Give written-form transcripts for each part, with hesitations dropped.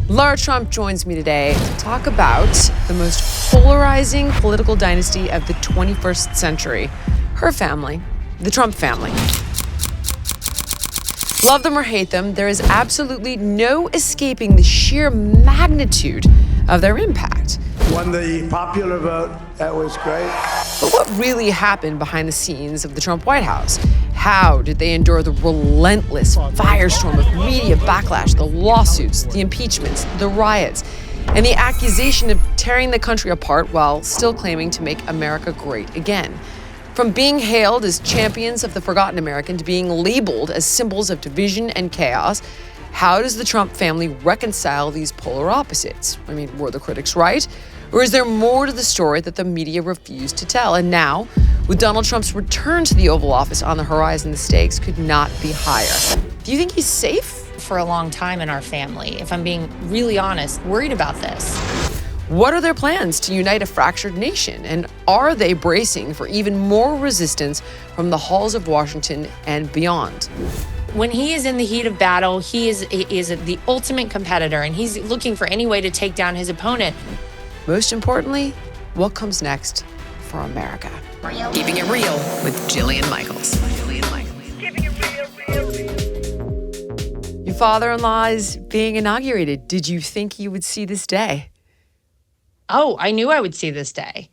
Lara Trump joins me today to talk about the most polarizing political dynasty of the 21st century. Her family, the Trump family. Love them or hate them, there is absolutely no escaping the sheer magnitude of their impact. Won the popular vote. That was great. But what really happened behind the scenes of the Trump White House? How did they endure the relentless firestorm of media backlash, the lawsuits, the impeachments, the riots, and the accusation of tearing the country apart while still claiming to make America great again? From being hailed as champions of the forgotten American to being labeled as symbols of division and chaos, how does the Trump family reconcile these polar opposites? I mean, were the critics right? Or is there more to the story that the media refused to tell? And now, with Donald Trump's return to the Oval Office on the horizon, the stakes could not be higher. Do you think he's safe? For a long time in our family, if I'm being really honest, worried about this. What are their plans to unite a fractured nation? And are they bracing for even more resistance from the halls of Washington and beyond? When he is in the heat of battle, he is the ultimate competitor, and he's looking for any way to take down his opponent. Most importantly, what comes next for America? Keeping it real with Jillian Michaels. Your father-in-law is being inaugurated. Did you think you would see this day? Oh, I knew I would see this day.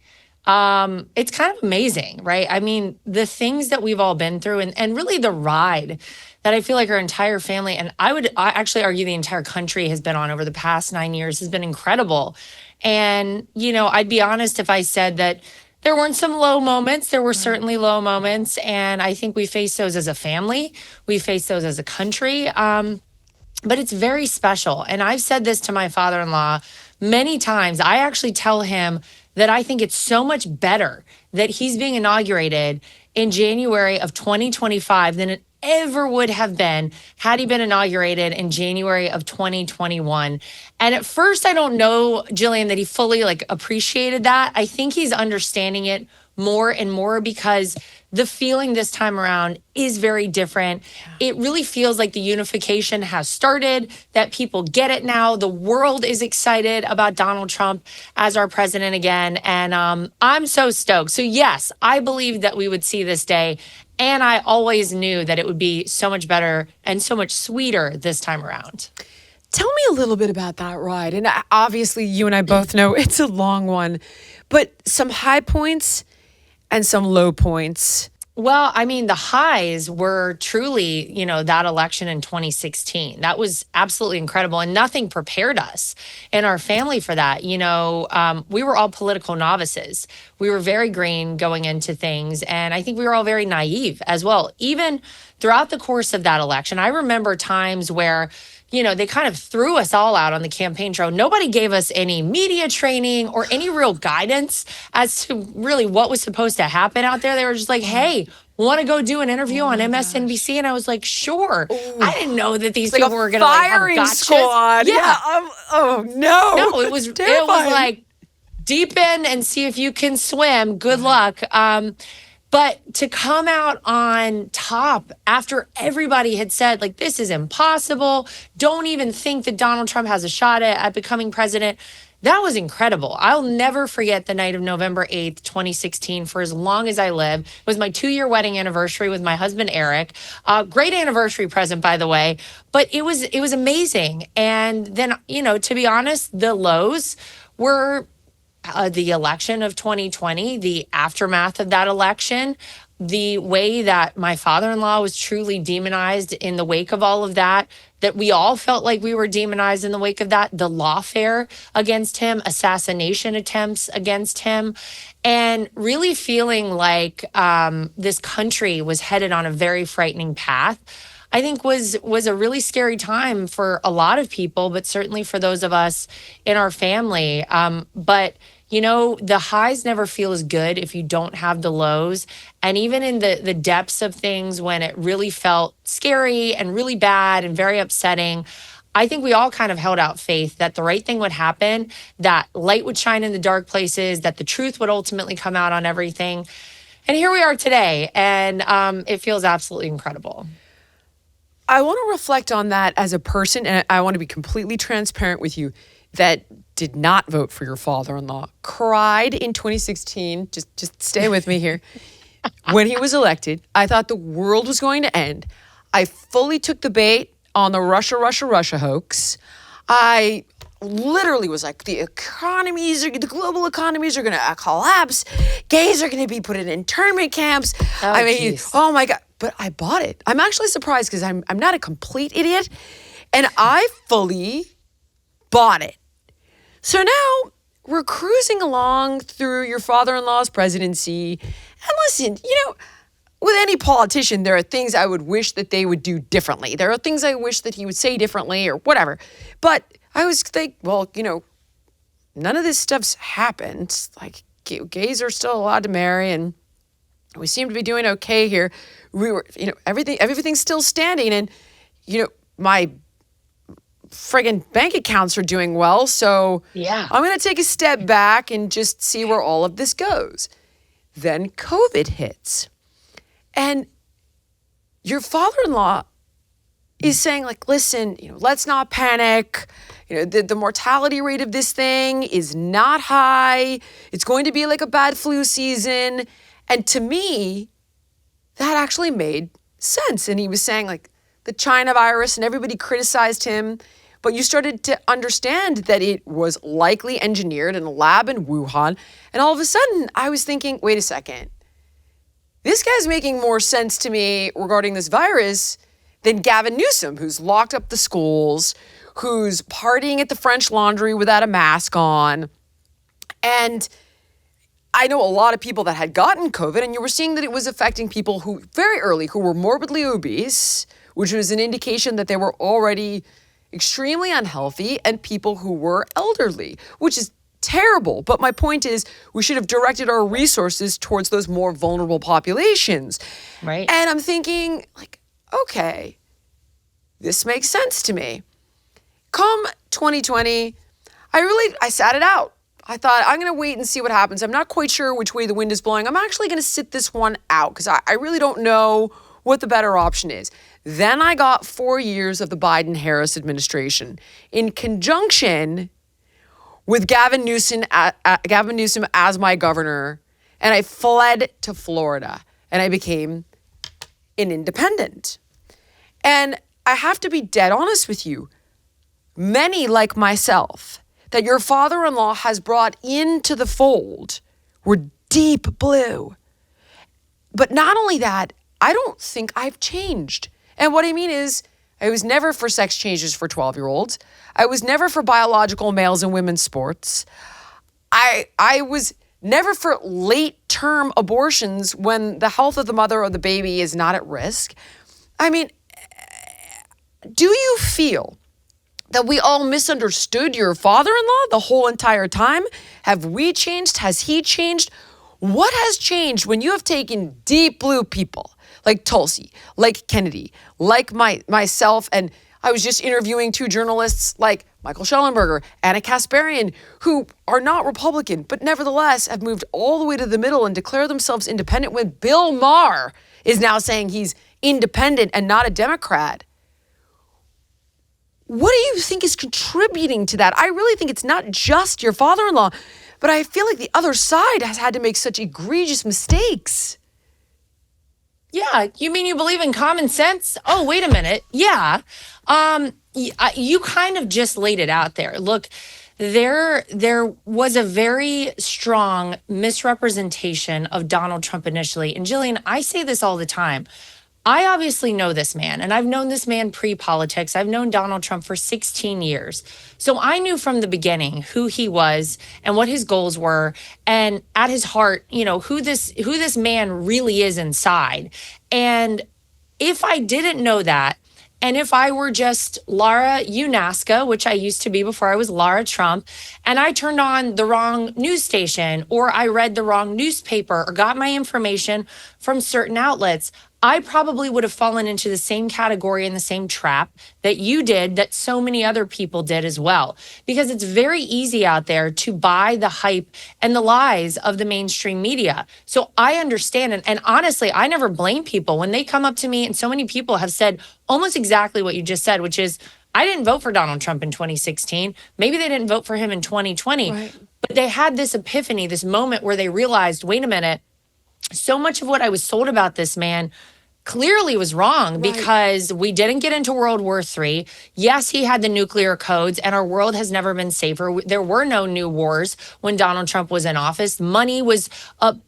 It's kind of amazing, right? I mean, the things that we've all been through and really the ride that I feel like our entire family, and I actually argue the entire country has been on over the past 9 years has been incredible. And, you know, I'd be honest if I said that there weren't some low moments. There were certainly low moments. And I think we face those as a family. We face those as a country. But it's very special. And I've said this to my father-in-law many times. I actually tell him that I think it's so much better that he's being inaugurated in January of 2025 than it ever would have been had he been inaugurated in January of 2021. And at first, I don't know, Jillian, that he fully appreciated that. I think he's understanding it more and more because the feeling this time around is very different. It really feels like the unification has started, that people get it now. The world is excited about Donald Trump as our president again. And I'm so stoked. So yes, I believe that we would see this day. And I always knew that it would be so much better and so much sweeter this time around. Tell me a little bit about that ride. And obviously, you and I both know it's a long one, but some high points and some low points. Well, I mean, the highs were truly, you know, that election in 2016. That was absolutely incredible. And nothing prepared us in our family for that. You know, we were all political novices. We were very green going into things. And I think we were all very naive as well. Even throughout the course of that election, I remember times where, you know, they kind of threw us all out on the campaign trail. Nobody gave us any media training or any real guidance as to really what was supposed to happen out there. They were just like, hey, want to go do an interview on MSNBC? And I was like, sure. Ooh. I didn't know that these people were going to have gotchas. Squad. Yeah. Oh, no. No, it was like deep in and see if you can swim. Good luck. But to come out on top after everybody had said, like, this is impossible, don't even think that Donald Trump has a shot at becoming president, that was incredible. I'll never forget the night of November 8th, 2016, for as long as I live. It was my 2-year wedding anniversary with my husband, Eric. Great anniversary present, by the way. But it was amazing. And then, you know, to be honest, the lows were the election of 2020, the aftermath of that election, the way that my father-in-law was truly demonized in the wake of all of that we all felt like we were demonized in the wake of that, the lawfare against him, assassination attempts against him, and really feeling like this country was headed on a very frightening path, I think was a really scary time for a lot of people, but certainly for those of us in our family. But you know, the highs never feel as good if you don't have the lows. And even in the depths of things when it really felt scary and really bad and very upsetting, I think we all kind of held out faith that the right thing would happen, that light would shine in the dark places, that the truth would ultimately come out on everything. And here we are today, and it feels absolutely incredible. I want to reflect on that as a person, and I want to be completely transparent with you that did not vote for your father-in-law, cried in 2016. Just stay with me here. When he was elected, I thought the world was going to end. I fully took the bait on the Russia hoax. I literally was like, the global economies are going to collapse. Gays are going to be put in internment camps. Oh my God. But I bought it. I'm actually surprised because I'm not a complete idiot. And I fully bought it. So now we're cruising along through your father-in-law's presidency. And listen, with any politician, there are things I would wish that they would do differently. There are things I wish that he would say differently or whatever. But I was like, well, none of this stuff's happened. Like, gays are still allowed to marry, and we seem to be doing okay here. We were, everything's still standing, and, my friggin' bank accounts are doing well. So yeah, I'm going to take a step back and just see where all of this goes. Then COVID hits. And your father-in-law is saying, like, listen, let's not panic. The mortality rate of this thing is not high. It's going to be like a bad flu season. And to me, that actually made sense. And he was saying, like, the China virus, and everybody criticized him. But you started to understand that it was likely engineered in a lab in Wuhan. And all of a sudden, I was thinking, wait a second. This guy's making more sense to me regarding this virus than Gavin Newsom, who's locked up the schools, who's partying at the French Laundry without a mask on. And I know a lot of people that had gotten COVID, and you were seeing that it was affecting people who very early, who were morbidly obese, which was an indication that they were already extremely unhealthy, and people who were elderly, which is terrible. But my point is, we should have directed our resources towards those more vulnerable populations. Right. And I'm thinking, like, okay, this makes sense to me. Come 2020, I sat it out. I thought, I'm going to wait and see what happens. I'm not quite sure which way the wind is blowing. I'm actually going to sit this one out because I really don't know what the better option is. Then I got 4 years of the Biden-Harris administration in conjunction with Gavin Newsom as my governor, and I fled to Florida, and I became an independent. And I have to be dead honest with you. Many like myself that your father-in-law has brought into the fold were deep blue. But not only that, I don't think I've changed. And what I mean is, I was never for sex changes for 12-year-olds. I was never for biological males and women's sports. I was never for late-term abortions when the health of the mother or the baby is not at risk. I mean, do you feel that we all misunderstood your father-in-law the whole entire time? Have we changed? Has he changed? What has changed when you have taken deep blue people like Tulsi, like Kennedy, like myself, and I was just interviewing 2 journalists like Michael Schellenberger, Anna Kasparian, who are not Republican, but nevertheless have moved all the way to the middle and declare themselves independent, when Bill Maher is now saying he's independent and not a Democrat. What do you think is contributing to that? I really think it's not just your father-in-law, but I feel like the other side has had to make such egregious mistakes. Yeah, you mean you believe in common sense? Oh, wait a minute. Yeah. You kind of just laid it out there. Look, there was a very strong misrepresentation of Donald Trump initially. And Jillian, I say this all the time. I obviously know this man, and I've known this man pre-politics. I've known Donald Trump for 16 years. So I knew from the beginning who he was and what his goals were, and at his heart, who this man really is inside. And if I didn't know that, and if I were just Lara Unasca, which I used to be before I was Lara Trump, and I turned on the wrong news station, or I read the wrong newspaper, or got my information from certain outlets, I probably would have fallen into the same category and the same trap that you did, that so many other people did as well. Because it's very easy out there to buy the hype and the lies of the mainstream media. So I understand. And honestly, I never blame people when they come up to me, and so many people have said almost exactly what you just said, which is, I didn't vote for Donald Trump in 2016. Maybe they didn't vote for him in 2020, Right. but they had this epiphany, this moment where they realized, wait a minute, so much of what I was sold about this man clearly was wrong, because we didn't get into World War III. Yes, he had the nuclear codes, and our world has never been safer. There were no new wars when Donald Trump was in office. Money was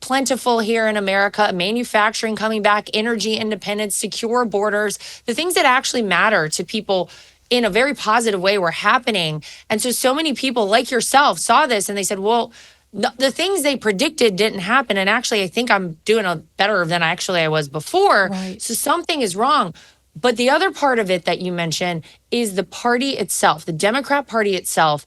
plentiful here in America, manufacturing coming back, energy independence, secure borders, the things that actually matter to people in a very positive way were happening. And so many people like yourself saw this and they said, well, no, the things they predicted didn't happen. And actually, I think I'm doing a better than I was before. Right. So something is wrong. But the other part of it that you mentioned is the party itself, the Democrat Party itself,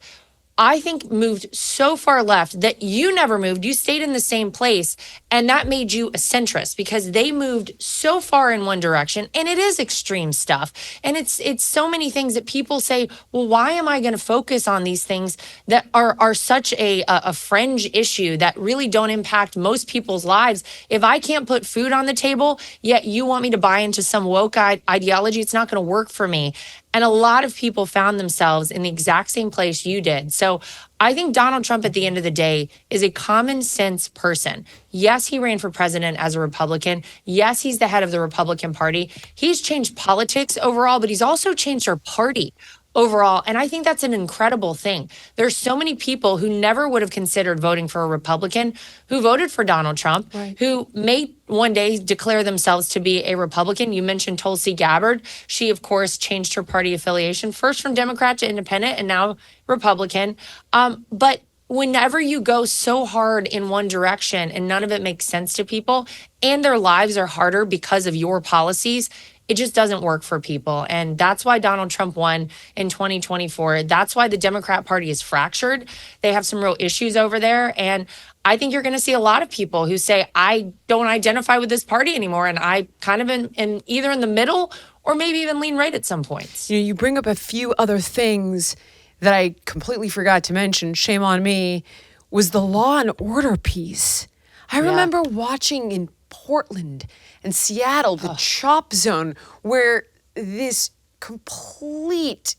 I think moved so far left that you never moved. You stayed in the same place. And that made you a centrist, because they moved so far in one direction. And it is extreme stuff. And it's so many things that people say, well, why am I going to focus on these things that are such a fringe issue that really don't impact most people's lives? If I can't put food on the table, yet you want me to buy into some woke ideology, it's not going to work for me. And a lot of people found themselves in the exact same place you did. So I think Donald Trump, at the end of the day, is a common sense person. Yes, he ran for president as a Republican. Yes, he's the head of the Republican Party. He's changed politics overall, but he's also changed our party overall. And I think that's an incredible thing. There's so many people who never would have considered voting for a Republican who voted for Donald Trump, who may one day declare themselves to be a Republican. You mentioned Tulsi Gabbard. She, of course, changed her party affiliation, first from Democrat to independent and now Republican. But whenever you go so hard in one direction and none of it makes sense to people, and their lives are harder because of your policies, it just doesn't work for people. And that's why Donald Trump won in 2024. That's why the Democrat Party is fractured. They have some real issues over there. And I think you're going to see a lot of people who say, I don't identify with this party anymore. And I kind of in either in the middle or maybe even lean right at some points. You bring up a few other things that I completely forgot to mention. Shame on me. Was the law and order piece. I remember watching in Portland and Seattle, the chop zone, where this complete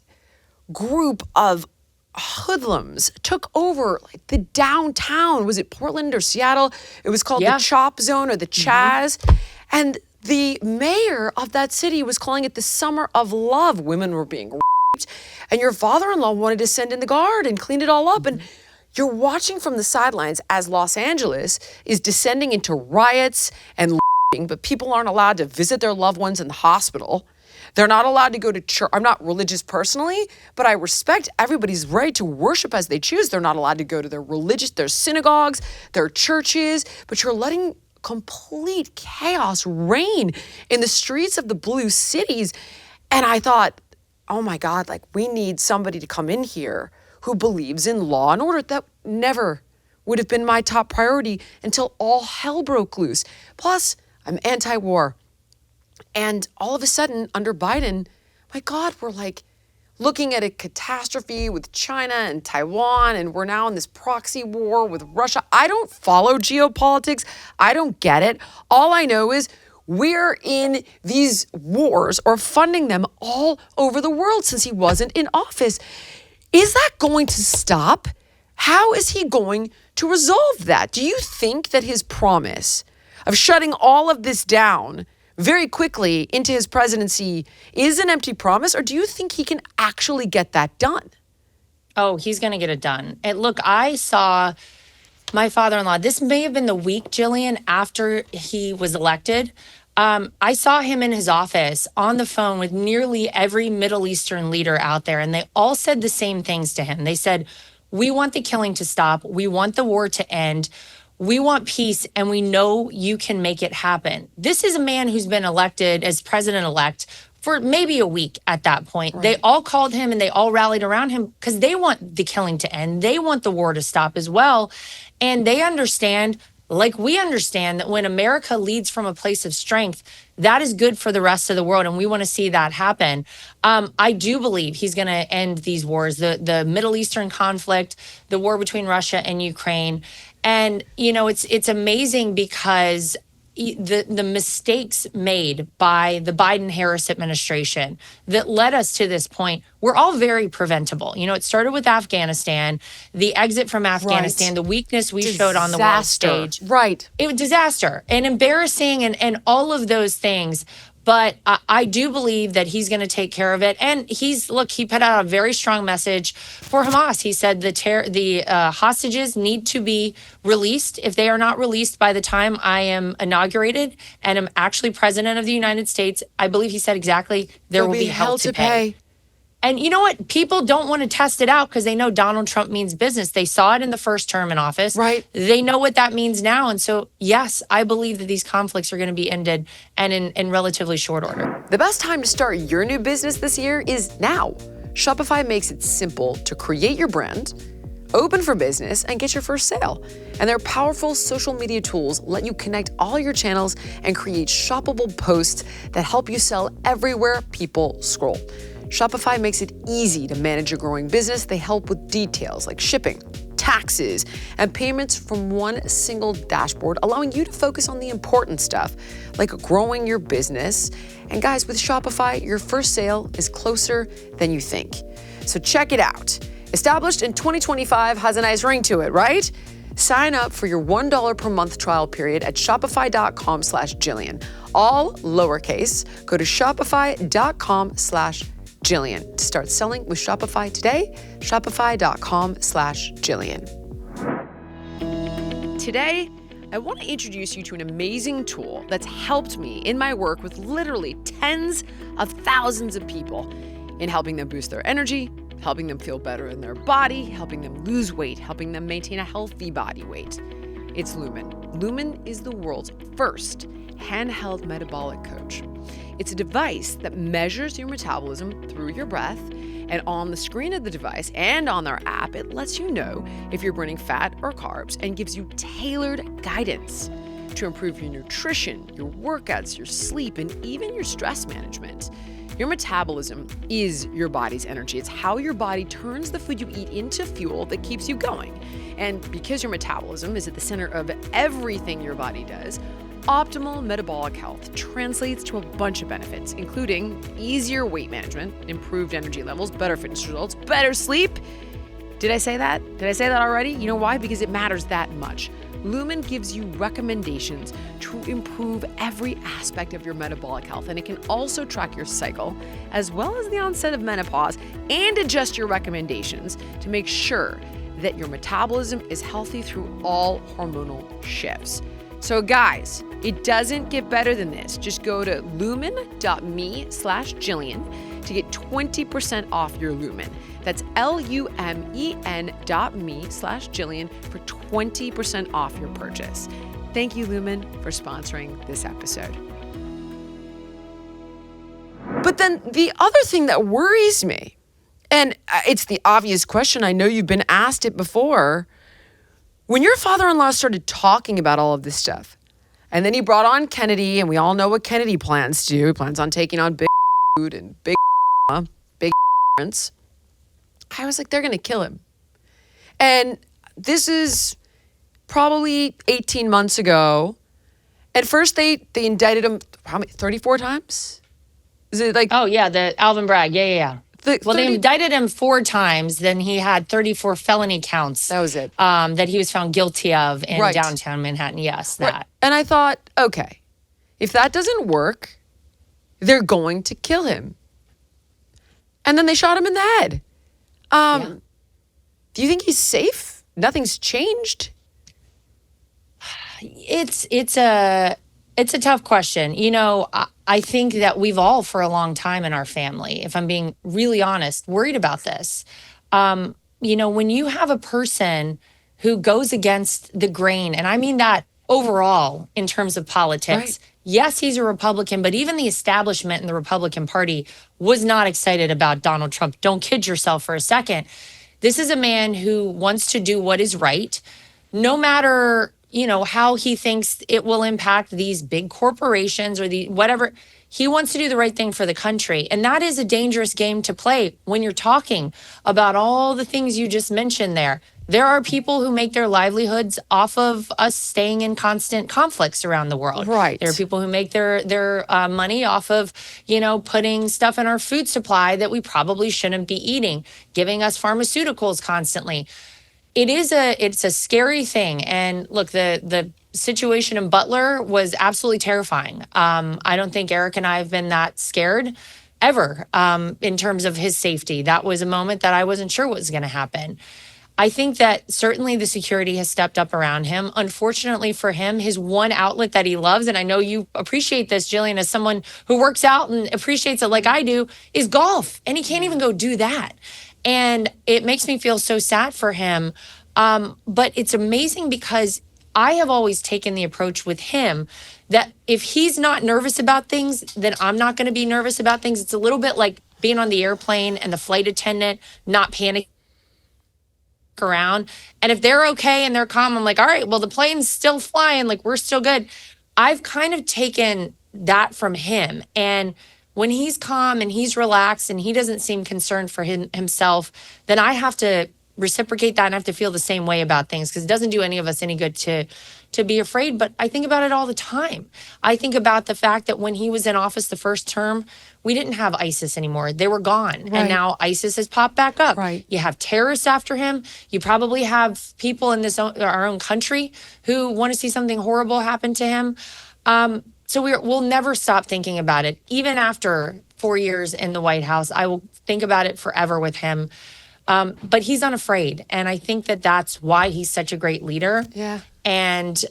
group of hoodlums took over like the downtown. Was it Portland or Seattle? It was called the chop zone or the Chaz. And the mayor of that city was calling it the summer of love. Women were being raped. And your father-in-law wanted to send in the guard and clean it all up. And you're watching from the sidelines as Los Angeles is descending into riots and but people aren't allowed to visit their loved ones in the hospital. They're not allowed to go to church. I'm not religious personally, but I respect everybody's right to worship as they choose. They're not allowed to go to their synagogues, their churches, but you're letting complete chaos reign in the streets of the blue cities. And I thought, oh my God, like we need somebody to come in here who believes in law and order. That never would have been my top priority until all hell broke loose. Plus, I'm anti-war. And all of a sudden, under Biden, my God, we're like looking at a catastrophe with China and Taiwan, and we're now in this proxy war with Russia. I don't follow geopolitics. I don't get it. All I know is we're in these wars or funding them all over the world since he wasn't in office. Is that going to stop? How is he going to resolve that? Do you think that his promise of shutting all of this down very quickly into his presidency is an empty promise, or do you think he can actually get that done? Oh, he's going to get it done. And look, I saw my father-in-law, this may have been the week, Jillian, after he was elected. I saw him in his office on the phone with nearly every Middle Eastern leader out there, and they all said the same things to him. They said, we want the killing to stop. We want the war to end. We want peace, and we know you can make it happen. This is a man who's been elected as president-elect for maybe a week at that point. Right. They all called him and they all rallied around him because they want the killing to end. They want the war to stop as well. And they understand like we understand that when America leads from a place of strength, that is good for the rest of the world. And we want to see that happen. I do believe he's going to end these wars, the Middle Eastern conflict, the war between Russia and Ukraine. And, you know, it's amazing because the mistakes made by the Biden-Harris administration that led us to this point were all very preventable. You know, it started with Afghanistan, the exit from Afghanistan, the weakness we showed on the world stage. Right. It was disaster and embarrassing and all of those things. But I do believe that he's going to take care of it. And he put out a very strong message for Hamas. He said the hostages need to be released. If they are not released by the time I am inaugurated and am actually president of the United States, I believe he said exactly, there will be hell to pay. And you know what? People don't want to test it out because they know Donald Trump means business. They saw it in the first term in office. Right. They know what that means now. And so, yes, I believe that these conflicts are going to be ended and in relatively short order. The best time to start your new business this year is now. Shopify makes it simple to create your brand, open for business, and get your first sale. And their powerful social media tools let you connect all your channels and create shoppable posts that help you sell everywhere people scroll. Shopify makes it easy to manage your growing business. They help with details like shipping, taxes, and payments from one single dashboard, allowing you to focus on the important stuff like growing your business. And guys, with Shopify, your first sale is closer than you think. So check it out. Established in 2025 has a nice ring to it, right? Sign up for your $1 per month trial period at shopify.com/Jillian. All lowercase. Go to shopify.com/Jillian to start selling with Shopify today. Shopify.com/Jillian. Today, I want to introduce you to an amazing tool that's helped me in my work with literally tens of thousands of people in helping them boost their energy, helping them feel better in their body, helping them lose weight, helping them maintain a healthy body weight. It's Lumen. Lumen is the world's first handheld metabolic coach. It's a device that measures your metabolism through your breath, and on the screen of the device and on their app, it lets you know if you're burning fat or carbs and gives you tailored guidance to improve your nutrition, your workouts, your sleep, and even your stress management. Your metabolism is your body's energy. It's how your body turns the food you eat into fuel that keeps you going. And because your metabolism is at the center of everything your body does, optimal metabolic health translates to a bunch of benefits, including easier weight management, improved energy levels, better fitness results, better sleep. Did I say that? Did I say that already? You know why? Because it matters that much. Lumen gives you recommendations to improve every aspect of your metabolic health, and it can also track your cycle as well as the onset of menopause and adjust your recommendations to make sure that your metabolism is healthy through all hormonal shifts. So guys, it doesn't get better than this. Just go to lumen.me/Jillian to get 20% off your Lumen. That's lumen.me/Jillian for 20% off your purchase. Thank you, Lumen, for sponsoring this episode. But then the other thing that worries me, and it's the obvious question, I know you've been asked it before, when your father-in-law started talking about all of this stuff, and then he brought on Kennedy, and we all know what Kennedy plans to do. He plans on taking on big food and big difference. I was like, they're going to kill him. And this is probably 18 months ago. At first, they indicted him, how many, 34 times? Is it like... Oh, yeah, the Alvin Bragg. Yeah. Well, they indicted him 4 times. Then he had 34 felony counts. That was it. That he was found guilty of in downtown Manhattan. Yes, that. Right. And I thought, okay, if that doesn't work, they're going to kill him. And then they shot him in the head. Do you think he's safe? Nothing's changed? It's a tough question. You know, I think that we've all for a long time in our family, if I'm being really honest, worried about this. You know, when you have a person who goes against the grain, and I mean that overall in terms of politics. Right. Yes, he's a Republican, but even the establishment in the Republican Party was not excited about Donald Trump. Don't kid yourself for a second. This is a man who wants to do what is right, no matter how he thinks it will impact these big corporations or the whatever. He wants to do the right thing for the country. And that is a dangerous game to play when you're talking about all the things you just mentioned there. There are people who make their livelihoods off of us staying in constant conflicts around the world. Right. There are people who make their money off of, putting stuff in our food supply that we probably shouldn't be eating, giving us pharmaceuticals constantly. It's a scary thing. And look, the situation in Butler was absolutely terrifying. I don't think Eric and I have been that scared ever in terms of his safety. That was a moment that I wasn't sure what was going to happen. I think that certainly the security has stepped up around him. Unfortunately for him, his one outlet that he loves, and I know you appreciate this, Jillian, as someone who works out and appreciates it like I do, is golf. And he can't even go do that. And it makes me feel so sad for him. But it's amazing because I have always taken the approach with him that if he's not nervous about things, then I'm not going to be nervous about things. It's a little bit like being on the airplane and the flight attendant not panicking around. And if they're okay and they're calm, I'm like, all right, well, the plane's still flying. Like, we're still good. I've kind of taken that from him. And when he's calm and he's relaxed and he doesn't seem concerned for himself, then I have to reciprocate that and I have to feel the same way about things because it doesn't do any of us any good to be afraid. But I think about it all the time. I think about the fact that when he was in office the first term, we didn't have ISIS anymore. They were gone. Right. And now ISIS has popped back up. Right. You have terrorists after him. You probably have people in our own country who want to see something horrible happen to him. So we'll never stop thinking about it. Even after 4 years in the White House, I will think about it forever with him. But he's unafraid. And I think that that's why he's such a great leader. Yeah. And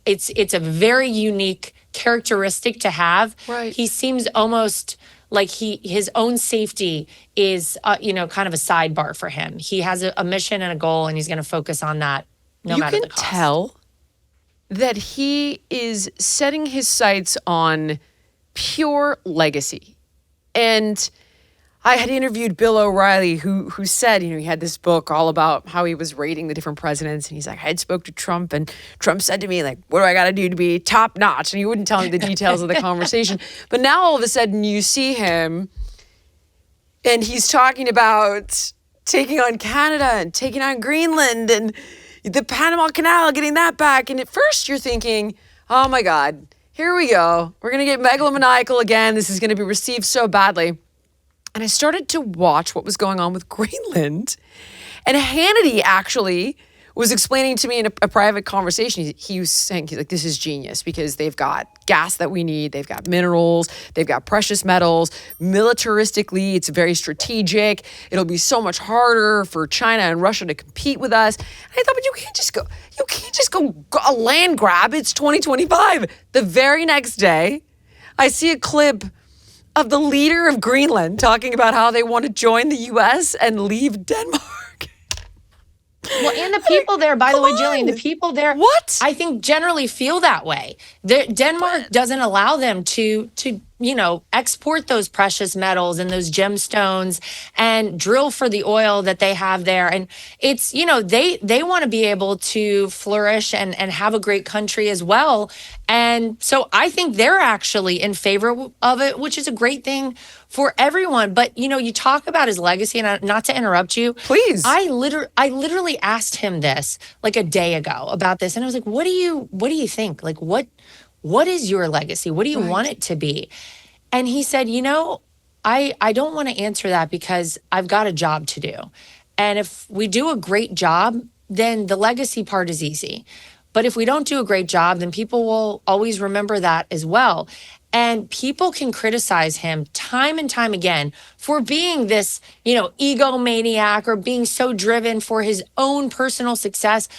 it's a very unique characteristic to have. Right. He seems almost like his own safety is, kind of a sidebar for him. He has a mission and a goal, and he's going to focus on that no matter the cost. You can tell that he is setting his sights on pure legacy. And I had interviewed Bill O'Reilly, who said, he had this book all about how he was rating the different presidents. And he's like, I had spoke to Trump, and Trump said to me, like, what do I got to do to be top notch? And he wouldn't tell me the details of the conversation. But now all of a sudden you see him and he's talking about taking on Canada and taking on Greenland and the Panama Canal, getting that back. And at first you're thinking, oh my God, here we go. We're going to get megalomaniacal again. This is going to be received so badly. And I started to watch what was going on with Greenland. And Hannity actually was explaining to me in a private conversation, he was saying, he's like, this is genius because they've got gas that we need. They've got minerals. They've got precious metals. Militaristically, it's very strategic. It'll be so much harder for China and Russia to compete with us. And I thought, but you can't just go a land grab. It's 2025. The very next day, I see a clip of the leader of Greenland talking about how they want to join the U.S. and leave Denmark. Well, and the people there, by the way, Jillian, the people there, what? I think generally feel that way. Denmark doesn't allow them to export those precious metals and those gemstones and drill for the oil that they have there. And it's, they want to be able to flourish and have a great country as well. And so I think they're actually in favor of it, which is a great thing for everyone. But, you talk about his legacy, and not to interrupt you. Please. I literally asked him this like a day ago about this. And I was like, what do you think? Like, what is your legacy? What do you want it to be? And he said, I don't want to answer that because I've got a job to do. And if we do a great job, then the legacy part is easy. But if we don't do a great job, then people will always remember that as well. And people can criticize him time and time again for being this, egomaniac or being so driven for his own personal success.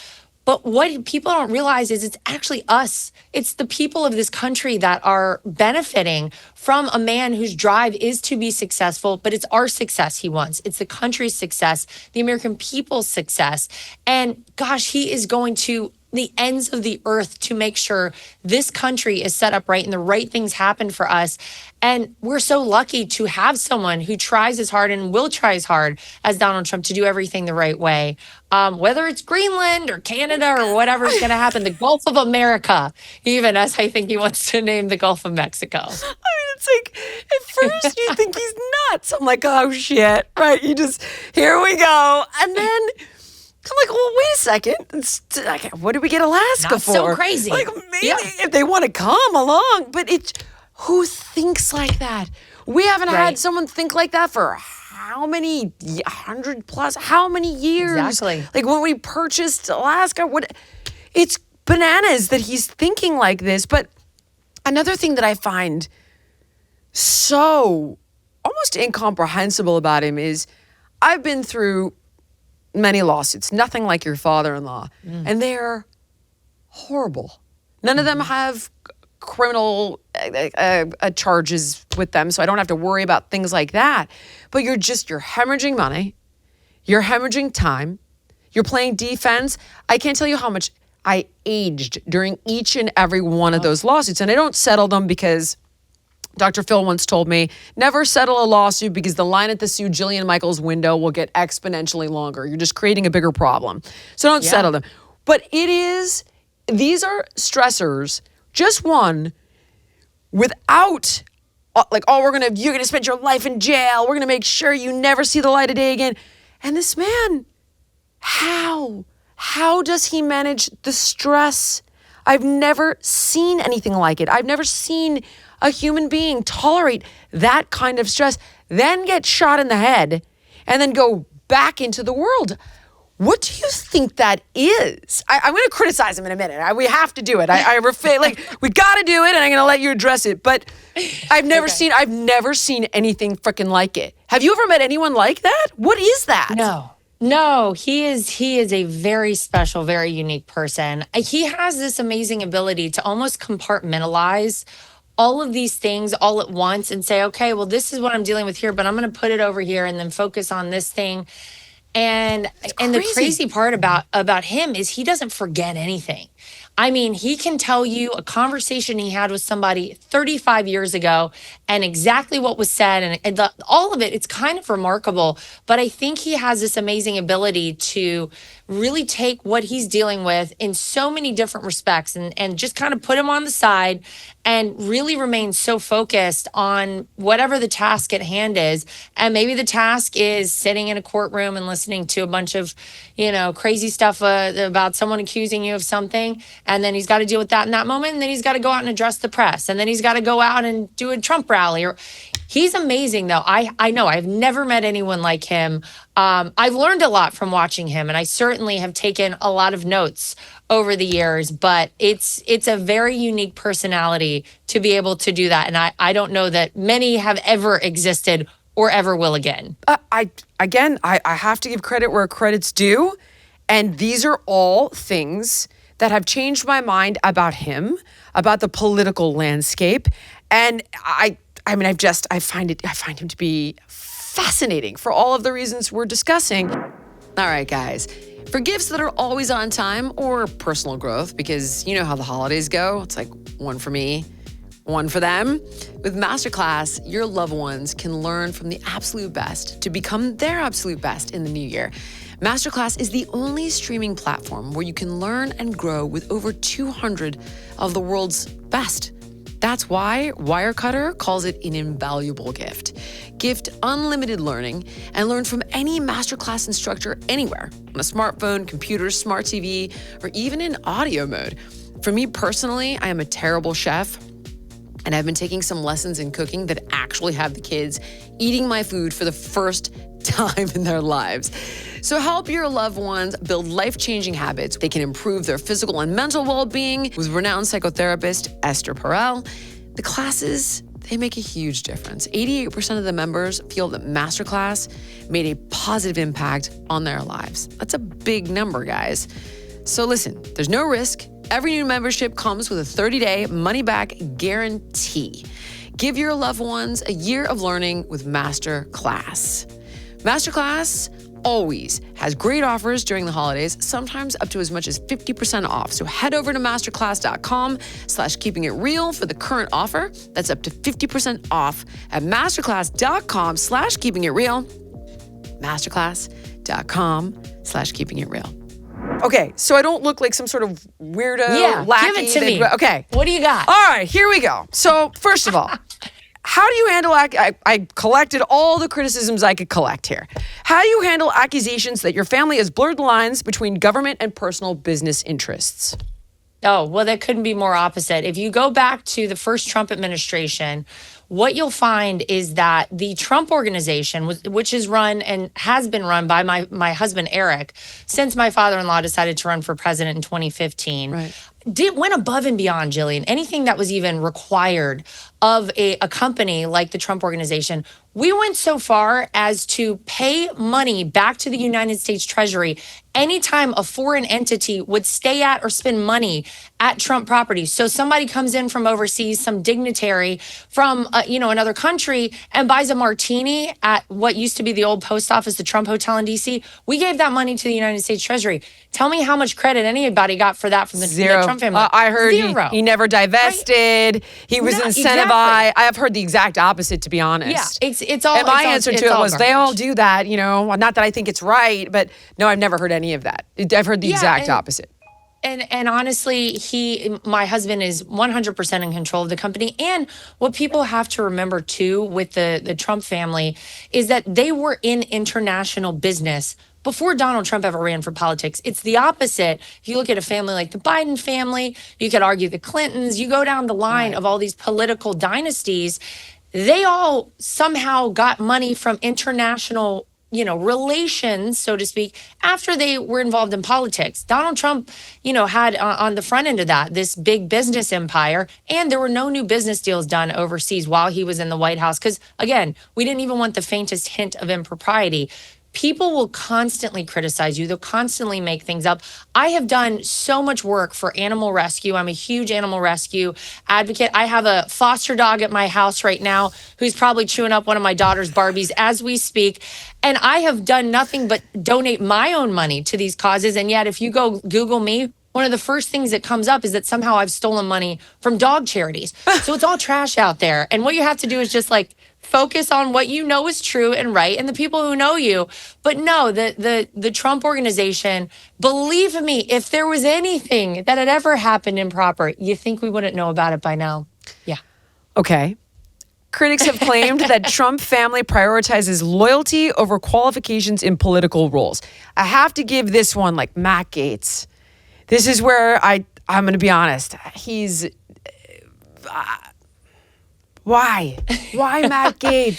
But what people don't realize is it's actually us. It's the people of this country that are benefiting from a man whose drive is to be successful, but it's our success he wants. It's the country's success, the American people's success. And gosh, he is going to the ends of the earth to make sure this country is set up right and the right things happen for us. And we're so lucky to have someone who tries as hard and will try as hard as Donald Trump to do everything the right way. Whether it's Greenland or Canada or whatever's going to happen, the Gulf of America, even as I think he wants to name the Gulf of Mexico. I mean, it's like, at first you think he's nuts. I'm like, oh shit, right? Here we go. And then I'm like, well, wait a second. What did we get Alaska Not for? so crazy. Like, maybe if they want to come along, but who thinks like that? We haven't had someone think like that for how many, 100 plus, how many years? Exactly. Like when we purchased Alaska, it's bananas that he's thinking like this. But another thing that I find so almost incomprehensible about him is I've been through many lawsuits, nothing like your father-in-law, and they're horrible. None of them have criminal charges with them, so I don't have to worry about things like that. But you're hemorrhaging money, you're hemorrhaging time, you're playing defense. I can't tell you how much I aged during each and every one of those lawsuits, and I don't settle them because Dr. Phil once told me, never settle a lawsuit because the line at the Sue Jillian Michaels window will get exponentially longer. You're just creating a bigger problem. So don't settle them. But these are stressors, just one, without, like, you're going to spend your life in jail. We're going to make sure you never see the light of day again. And this man, how does he manage the stress? I've never seen anything like it. I've never seen a human being tolerate that kind of stress, then get shot in the head, and then go back into the world. What do you think that is? I'm going to criticize him in a minute. We have to do it. We got to do it, and I'm going to let you address it. But I've never seen anything freaking like it. Have you ever met anyone like that? What is that? No, he is a very special, very unique person. He has this amazing ability to almost compartmentalize all of these things all at once and say, okay, well, this is what I'm dealing with here, but I'm going to put it over here and then focus on this thing. And the crazy part about him is he doesn't forget anything. I mean, he can tell you a conversation he had with somebody 35 years ago and exactly what was said and all of it. It's kind of remarkable, but I think he has this amazing ability to really take what he's dealing with in so many different respects and just kind of put him on the side and really remain so focused on whatever the task at hand is. And maybe the task is sitting in a courtroom and listening to a bunch of, crazy stuff about someone accusing you of something. And then he's got to deal with that in that moment. And then he's got to go out and address the press. And then he's got to go out and do a Trump rally. He's amazing, though. I know I've never met anyone like him. I've learned a lot from watching him, and I certainly have taken a lot of notes over the years. But it's a very unique personality to be able to do that. And I don't know that many have ever existed or ever will again. I have to give credit where credit's due. And these are all things that have changed my mind about him, about the political landscape. And I find him to be fascinating for all of the reasons we're discussing. All right, guys. For gifts that are always on time or personal growth, because you know how the holidays go. It's like one for me, one for them. With Masterclass, your loved ones can learn from the absolute best to become their absolute best in the new year. Masterclass is the only streaming platform where you can learn and grow with over 200 of the world's best. That's why Wirecutter calls it an invaluable gift. Gift unlimited learning and learn from any Masterclass instructor anywhere on a smartphone, computer, smart TV, or even in audio mode. For me personally, I am a terrible chef, and I've been taking some lessons in cooking that actually have the kids eating my food for the first time in their lives. So help your loved ones build life-changing habits. They can improve their physical and mental well-being with renowned psychotherapist Esther Perel. The classes, they make a huge difference. 88% of the members feel that Masterclass made a positive impact on their lives. That's a big number, guys. So listen, there's no risk. Every new membership comes with a 30-day money-back guarantee. Give your loved ones a year of learning with Masterclass. Masterclass always has great offers during the holidays, sometimes up to as much as 50% off. So head over to masterclass.com/keepingitreal for the current offer. That's up to 50% off at masterclass.com/keepingitreal. Masterclass.com/keepingitreal. Okay, so I don't look like some sort of weirdo lackey. Give it to me. Okay. What do you got? All right, here we go. So first of all, how do you handle, I collected all the criticisms I could collect here. How do you handle accusations that your family has blurred the lines between government and personal business interests? Oh, well, that couldn't be more opposite. If you go back to the first Trump administration, what you'll find is that the Trump organization, which is run and has been run by my husband, Eric, since my father-in-law decided to run for president in 2015, went above and beyond, Jillian. Anything that was even required of a company like the Trump organization. We went so far as to pay money back to the United States Treasury anytime a foreign entity would stay at or spend money at Trump properties. So somebody comes in from overseas, some dignitary from another country, and buys a martini at what used to be the old post office, the Trump Hotel in D.C. We gave that money to the United States Treasury. Tell me how much credit anybody got for that from the Trump family. I heard he never divested. He was incentivized. Exactly. I have heard the exact opposite, to be honest. Yeah, it's all. And my answer to it was, garbage. they all do that. Not that I think it's right, but no, I've never heard any of that. I've heard the exact opposite. And honestly, my husband is 100% in control of the company. And what people have to remember too with the Trump family is that they were in international business before Donald Trump ever ran for politics. It's the opposite. If you look at a family like the Biden family, you could argue the Clintons, you go down the line of all these political dynasties, they all somehow got money from international relations, so to speak, after they were involved in politics. Donald Trump, had on the front end of that, this big business empire, and there were no new business deals done overseas while he was in the White House. Because again, we didn't even want the faintest hint of impropriety. People will constantly criticize you. They'll constantly make things up. I have done so much work for animal rescue. I'm a huge animal rescue advocate. I have a foster dog at my house right now who's probably chewing up one of my daughter's Barbies as we speak. And I have done nothing but donate my own money to these causes. And yet, if you go Google me, one of the first things that comes up is that somehow I've stolen money from dog charities. So it's all trash out there. And what you have to do is just focus on what you know is true and right and the people who know you. But no, the Trump organization, believe me, if there was anything that had ever happened improper, you think we wouldn't know about it by now? Yeah. Okay. Critics have claimed that Trump family prioritizes loyalty over qualifications in political roles. I have to give this one M.A.G.A. This is where I'm going to be honest. He's... Why? Why M.A.G.A?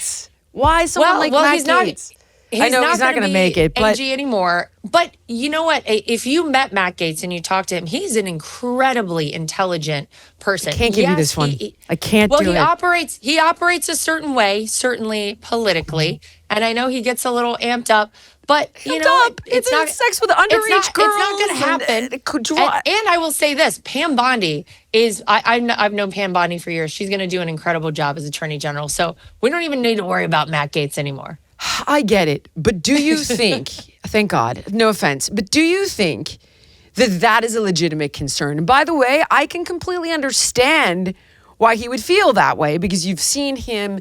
Why someone like M.A.G.A? I know he's not going to make it, but M.A.G.A anymore. But you know what? If you met M.A.G.A and you talked to him, he's an incredibly intelligent person. I can't give you this one. I can't do it. He operates a certain way, certainly politically, and I know he gets a little amped up. But it's not sex with underage girls. It's not going to happen. And I will say this: Pam Bondi is. I've known Pam Bondi for years. She's going to do an incredible job as Attorney General. So we don't even need to worry about M.A.G.A anymore. I get it, but do you think? Thank God, no offense, but do you think that is a legitimate concern? And by the way, I can completely understand why he would feel that way, because you've seen him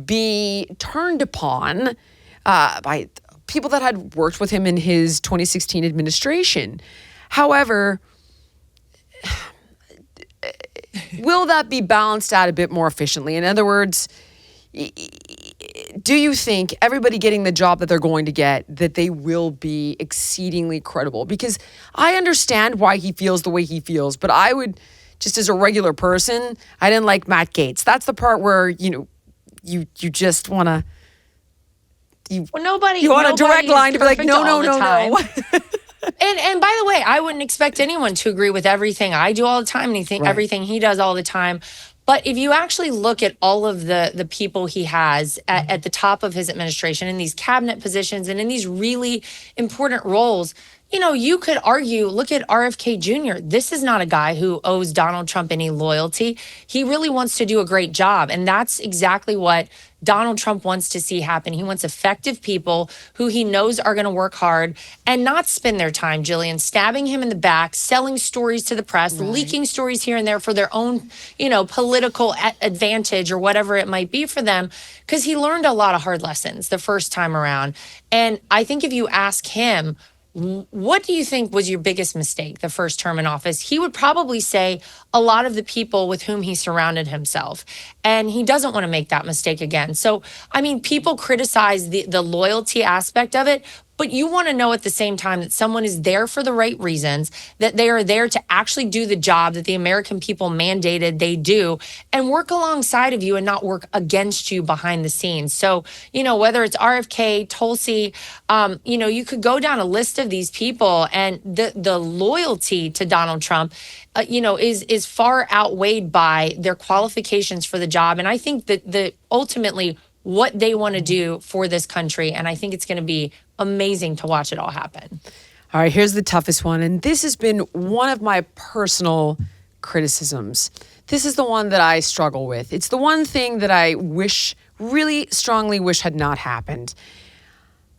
be turned upon by people that had worked with him in his 2016 administration. However, will that be balanced out a bit more efficiently? In other words, do you think everybody getting the job that they're going to get, that they will be exceedingly credible? Because I understand why he feels the way he feels, but I would, just as a regular person, I didn't like M.A.G.A. That's the part where, you just want to... You want a direct line to be like, no. And by the way, I wouldn't expect anyone to agree with everything I do all the time, and everything he does all the time. But if you actually look at all of the people he has at the top of his administration in these cabinet positions and in these really important roles, you could argue, look at RFK Jr. This is not a guy who owes Donald Trump any loyalty. He really wants to do a great job. And that's exactly what Donald Trump wants to see happen. He wants effective people who he knows are going to work hard and not spend their time, Jillian, stabbing him in the back, selling stories to the press, leaking stories here and there for their own, political advantage or whatever it might be for them. Because he learned a lot of hard lessons the first time around. And I think if you ask him, what do you think was your biggest mistake the first term in office? He would probably say a lot of the people with whom he surrounded himself. And he doesn't want to make that mistake again. So, I mean, people criticize the loyalty aspect of it, but you want to know at the same time that someone is there for the right reasons, that they are there to actually do the job that the American people mandated they do and work alongside of you and not work against you behind the scenes. So, whether it's RFK, Tulsi, you could go down a list of these people, and the loyalty to Donald Trump, is far outweighed by their qualifications for the job. And I think that ultimately what they want to do for this country. And I think it's going to be amazing to watch it all happen. All right, here's the toughest one. And this has been one of my personal criticisms. This is the one that I struggle with. It's the one thing that I really strongly wish had not happened.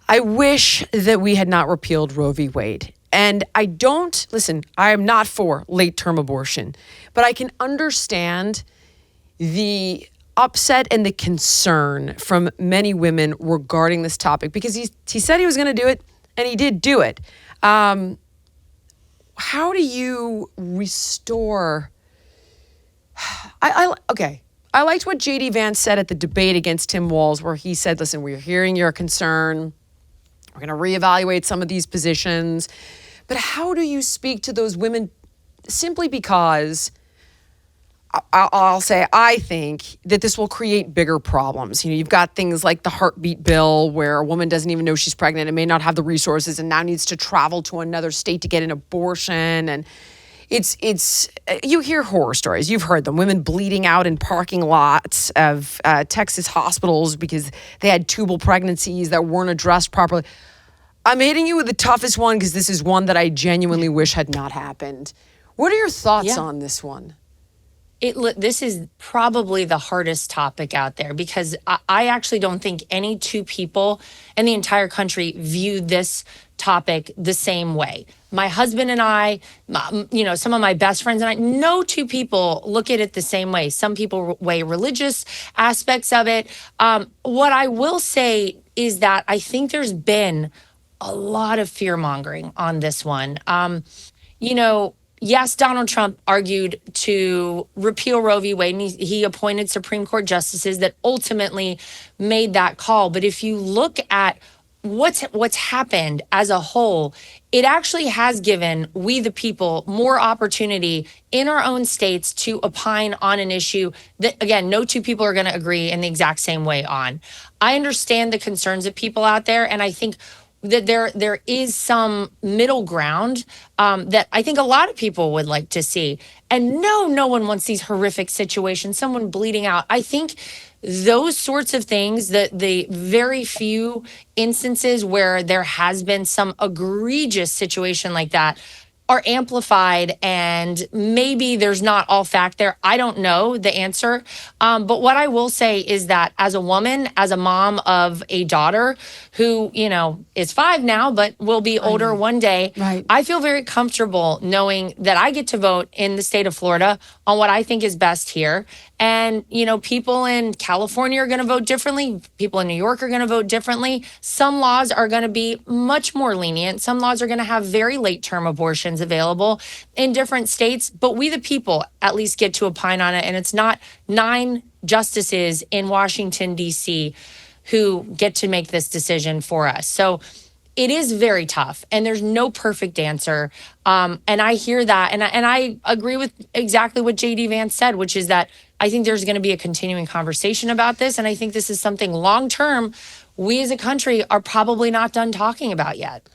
I wish that we had not repealed Roe v. Wade. And I am not for late-term abortion, but I can understand the upset and the concern from many women regarding this topic because he said he was going to do it, and he did do it. How do you restore? I liked what J.D. Vance said at the debate against Tim Walz, where he said, "Listen, we're hearing your concern. We're going to reevaluate some of these positions." But how do you speak to those women simply because I'll say I think that this will create bigger problems. You've got things like the heartbeat bill where a woman doesn't even know she's pregnant and may not have the resources and now needs to travel to another state to get an abortion. And it's you hear horror stories. You've heard them. Women bleeding out in parking lots of Texas hospitals because they had tubal pregnancies that weren't addressed properly. I'm hitting you with the toughest one because this is one that I genuinely wish had not happened. What are your thoughts on this one? This is probably the hardest topic out there because I actually don't think any two people in the entire country view this topic the same way. My husband and I, some of my best friends and I, no two people look at it the same way. Some people weigh religious aspects of it. What I will say is that I think there's been a lot of fear mongering on this one. Yes, Donald Trump argued to repeal Roe v. Wade, and he appointed Supreme Court justices that ultimately made that call. But if you look at what's happened as a whole, it actually has given we the people more opportunity in our own states to opine on an issue that, again, no two people are going to agree in the exact same way on. I understand the concerns of people out there, and I think that there is some middle ground that I think a lot of people would like to see. And no one wants these horrific situations, someone bleeding out. I think those sorts of things, that the very few instances where there has been some egregious situation like that, are amplified, and maybe there's not all fact there. I don't know the answer. But what I will say is that as a woman, as a mom of a daughter who, is 5 now, but will be older one day, right. I feel very comfortable knowing that I get to vote in the state of Florida on what I think is best here. And, people in California are going to vote differently. People in New York are going to vote differently. Some laws are going to be much more lenient. Some laws are going to have very late-term abortions available in different states. But we, the people, at least get to opine on it. And it's not 9 justices in Washington, D.C. who get to make this decision for us. So it is very tough, and there's no perfect answer. And I hear that, and I agree with exactly what J.D. Vance said, which is that I think there's going to be a continuing conversation about this, and I think this is something long-term we as a country are probably not done talking about yet.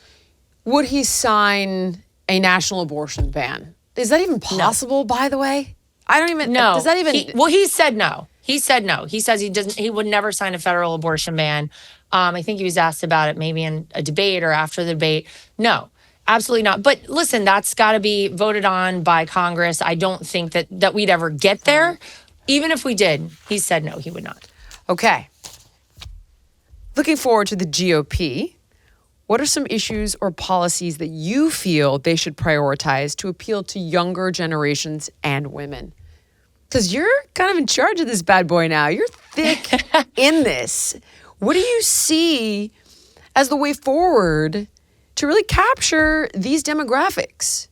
Would he sign a national abortion ban? Is that even possible, by the way? I don't even know. Does that even... He said no. He said no. He says he would never sign a federal abortion ban. I think he was asked about it maybe in a debate or after the debate. No. Absolutely not. But listen, that's got to be voted on by Congress. I don't think that we'd ever get there. Even if we did, he said no, he would not. Okay. Looking forward to the GOP, what are some issues or policies that you feel they should prioritize to appeal to younger generations and women? Because you're kind of in charge of this bad boy now. You're thick in this. What do you see as the way forward to really capture these demographics?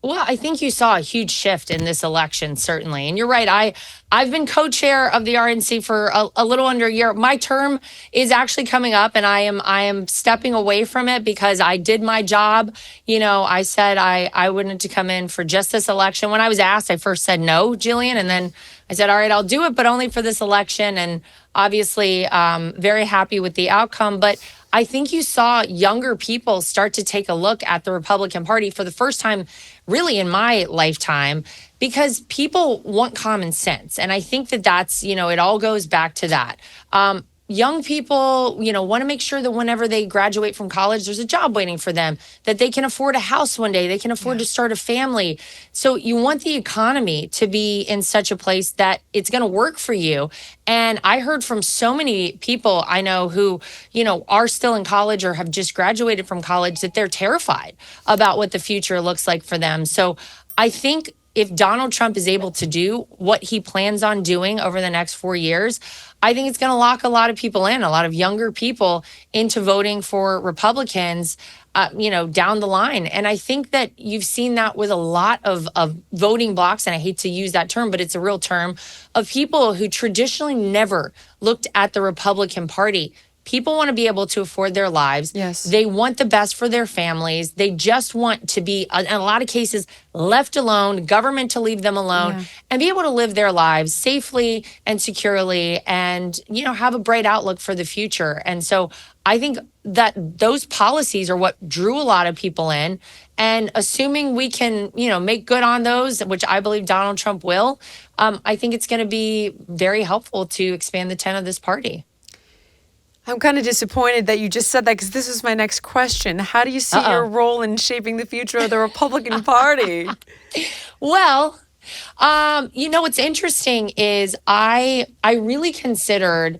Well, I think you saw a huge shift in this election, certainly. And you're right. I've been co-chair of the RNC for a little under a year. My term is actually coming up, and I am stepping away from it because I did my job. You know, I said I wanted to come in for just this election. When I was asked, I first said no, Jillian, and then I said, all right, I'll do it, but only for this election. And obviously, very happy with the outcome. But I think you saw younger people start to take a look at the Republican Party for the first time, really in my lifetime, because people want common sense. And I think that's, you know, it all goes back to that. Young people, you know, want to make sure that whenever they graduate from college, there's a job waiting for them, that they can afford a house one day, they can afford to start a family. So you want the economy to be in such a place that it's going to work for you. And I heard from so many people I know who, you know, are still in college or have just graduated from college that they're terrified about what the future looks like for them. So I think if Donald Trump is able to do what he plans on doing over the next 4 years, I think it's going to lock a lot of people in, a lot of younger people into voting for Republicans, you know, down the line. And I think that you've seen that with a lot of voting blocks, and I hate to use that term, but it's a real term, of people who traditionally never looked at the Republican Party. People want to be able to afford their lives. Yes. They want the best for their families. They just want to be, in a lot of cases, left alone, government to leave them alone, and be able to live their lives safely and securely and, you know, have a bright outlook for the future. And so I think that those policies are what drew a lot of people in. And assuming we can, you know, make good on those, which I believe Donald Trump will, I think it's going to be very helpful to expand the tent of this party. I'm kind of disappointed that you just said that because this is my next question. How do you see your role in shaping the future of the Republican Party? Well, you know, what's interesting is I really considered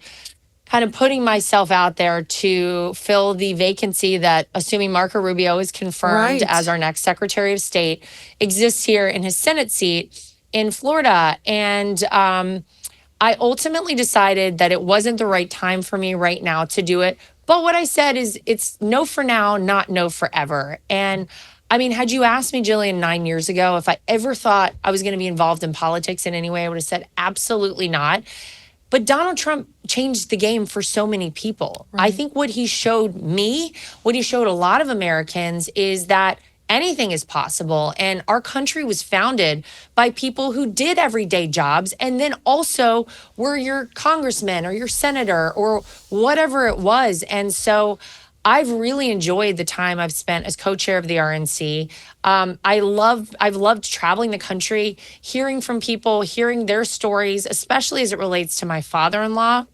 kind of putting myself out there to fill the vacancy that, assuming Marco Rubio is confirmed as our next Secretary of State, exists here in his Senate seat in Florida. And I ultimately decided that it wasn't the right time for me right now to do it. But what I said is it's no for now, not no forever. And I mean, had you asked me, Jillian, 9 years ago, if I ever thought I was going to be involved in politics in any way, I would have said absolutely not. But Donald Trump changed the game for so many people. I think what he showed me, what he showed a lot of Americans, is that anything is possible. And our country was founded by people who did everyday jobs and then also were your congressman or your senator or whatever it was. And so I've really enjoyed the time I've spent as co-chair of the RNC. I've loved traveling the country, hearing from people, hearing their stories, especially as it relates to my father-in-law.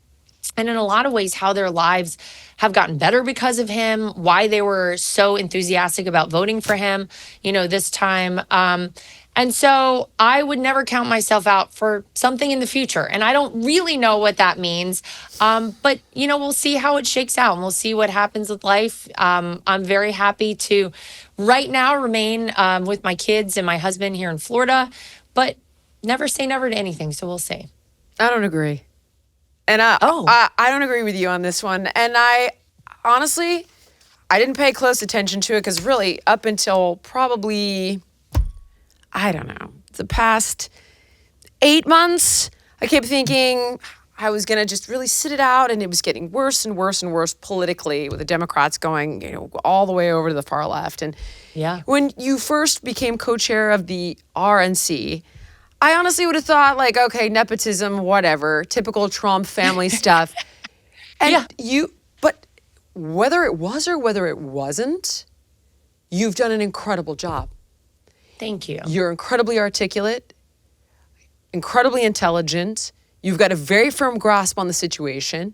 And in a lot of ways, how their lives have gotten better because of him, why they were so enthusiastic about voting for him, you know, this time. And so I would never count myself out for something in the future. And I don't really know what that means. But, you know, we'll see how it shakes out and we'll see what happens with life. I'm very happy to right now remain with my kids and my husband here in Florida, but never say never to anything. So we'll see. I don't agree. And I don't agree with you on this one. And I honestly, I didn't pay close attention to it because really up until probably, I don't know, the past 8 months, I kept thinking I was going to just really sit it out, and it was getting worse and worse and worse politically with the Democrats going, you know, all the way over to the far left. And when you first became co-chair of the RNC, I honestly would have thought, like, okay, nepotism, whatever, typical Trump family stuff. And but whether it was or whether it wasn't, you've done an incredible job. Thank you. You're incredibly articulate, incredibly intelligent. You've got a very firm grasp on the situation.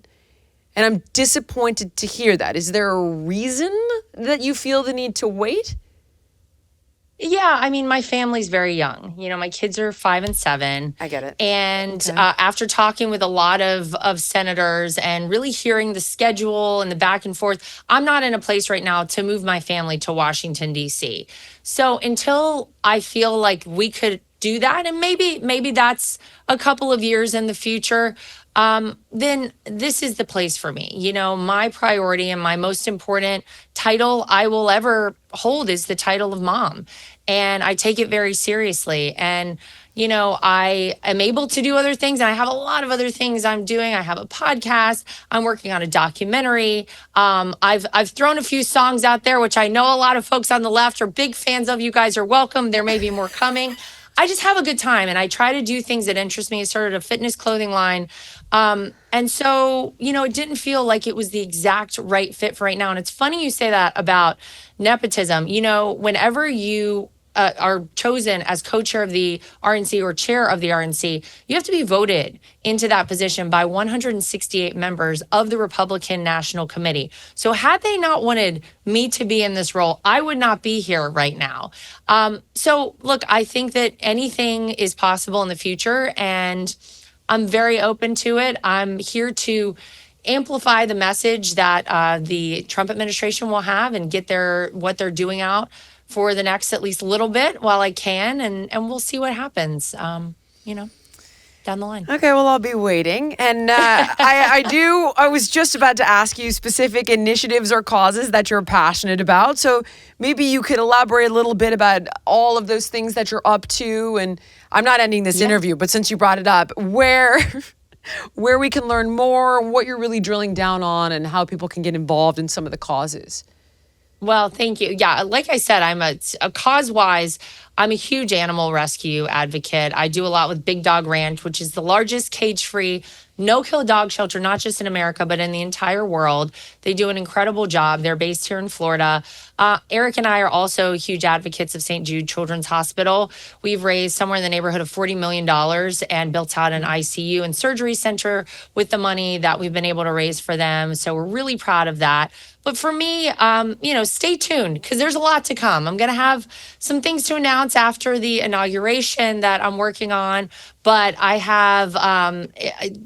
And I'm disappointed to hear that. Is there a reason that you feel the need to wait? Yeah, I mean, my family's very young. My kids are 5 and 7. I get it. And Okay. after talking with a lot of senators and really hearing the schedule and the back and forth, I'm not in a place right now to move my family to Washington, D.C. So until I feel like we could do that, and maybe that's a couple of years in the future, then this is the place for me. My priority and my most important title I will ever hold is the title of mom. And I take it very seriously. And, I am able to do other things. And I have a lot of other things I'm doing. I have a podcast. I'm working on a documentary. I've thrown a few songs out there, which I know a lot of folks on the left are big fans of. You guys are welcome. There may be more coming. I just have a good time and I try to do things that interest me. I started a fitness clothing line. And so, it didn't feel like it was the exact right fit for right now. And it's funny you say that about nepotism. Whenever you are chosen as co-chair of the RNC or chair of the RNC, you have to be voted into that position by 168 members of the Republican National Committee. So had they not wanted me to be in this role, I would not be here right now. So look, I think that anything is possible in the future, and I'm very open to it. I'm here to amplify the message that the Trump administration will have and get what they're doing out for the next at least little bit while I can, and we'll see what happens. Down the line. Okay, well, I'll be waiting. And I was just about to ask you specific initiatives or causes that you're passionate about. So maybe you could elaborate a little bit about all of those things that you're up to. And I'm not ending this interview, but since you brought it up, where we can learn more, what you're really drilling down on, and how people can get involved in some of the causes. Well, thank you. Yeah, like I said, I'm a cause-wise, I'm a huge animal rescue advocate. I do a lot with Big Dog Ranch, which is the largest cage-free, no-kill dog shelter, not just in America, but in the entire world. They do an incredible job. They're based here in Florida. Eric and I are also huge advocates of St. Jude Children's Hospital. We've raised somewhere in the neighborhood of $40 million and built out an ICU and surgery center with the money that we've been able to raise for them. So we're really proud of that. But for me, stay tuned because there's a lot to come. I'm going to have some things to announce after the inauguration that I'm working on. But I have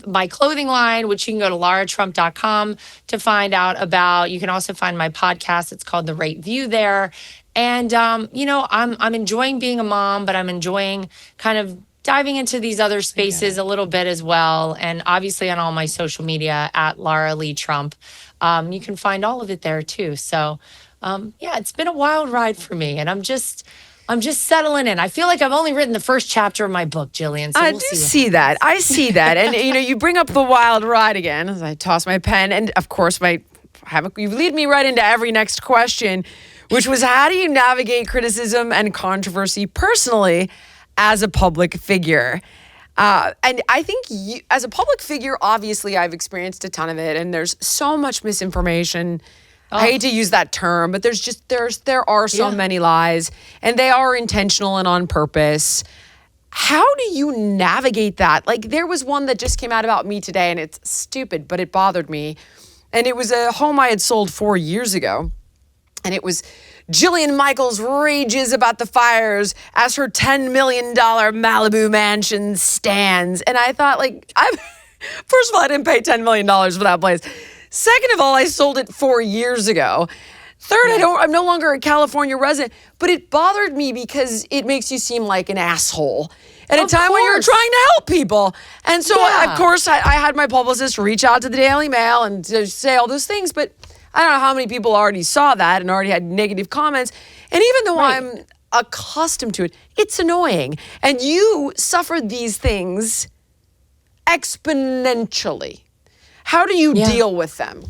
my clothing line, which you can go to laratrump.com to find out about. You can also find my podcast. It's called The Right View there. And, I'm enjoying being a mom, but I'm enjoying kind of diving into these other spaces a little bit as well. And obviously on all my social media at Lara Lee Trump. You can find all of it there too. So, it's been a wild ride for me, and I'm just settling in. I feel like I've only written the first chapter of my book, Jillian. So I see that. I see that. And, you bring up the wild ride again as I toss my pen. And of course, you lead me right into every next question, which was, how do you navigate criticism and controversy personally as a public figure? And I think as a public figure, obviously I've experienced a ton of it, and there's so much misinformation. I hate to use that term, but there are so many lies, and they are intentional and on purpose. How do you navigate that? Like, there was one that just came out about me today, and it's stupid, but it bothered me. And it was a home I had sold 4 years ago, and it was Jillian Michaels rages about the fires as her $10 million Malibu mansion stands. And I thought, first of all, I didn't pay $10 million for that place. Second of all, I sold it 4 years ago. Third, I'm no longer a California resident, but it bothered me because it makes you seem like an asshole at a time when you're trying to help people. And so, of course, I had my publicist reach out to the Daily Mail and to say all those things, but I don't know how many people already saw that and already had negative comments. And even though I'm accustomed to it, it's annoying. And you suffered these things exponentially. How do you deal with them?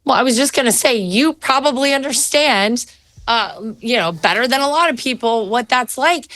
Well, I was just going to say, you probably understand, better than a lot of people what that's like.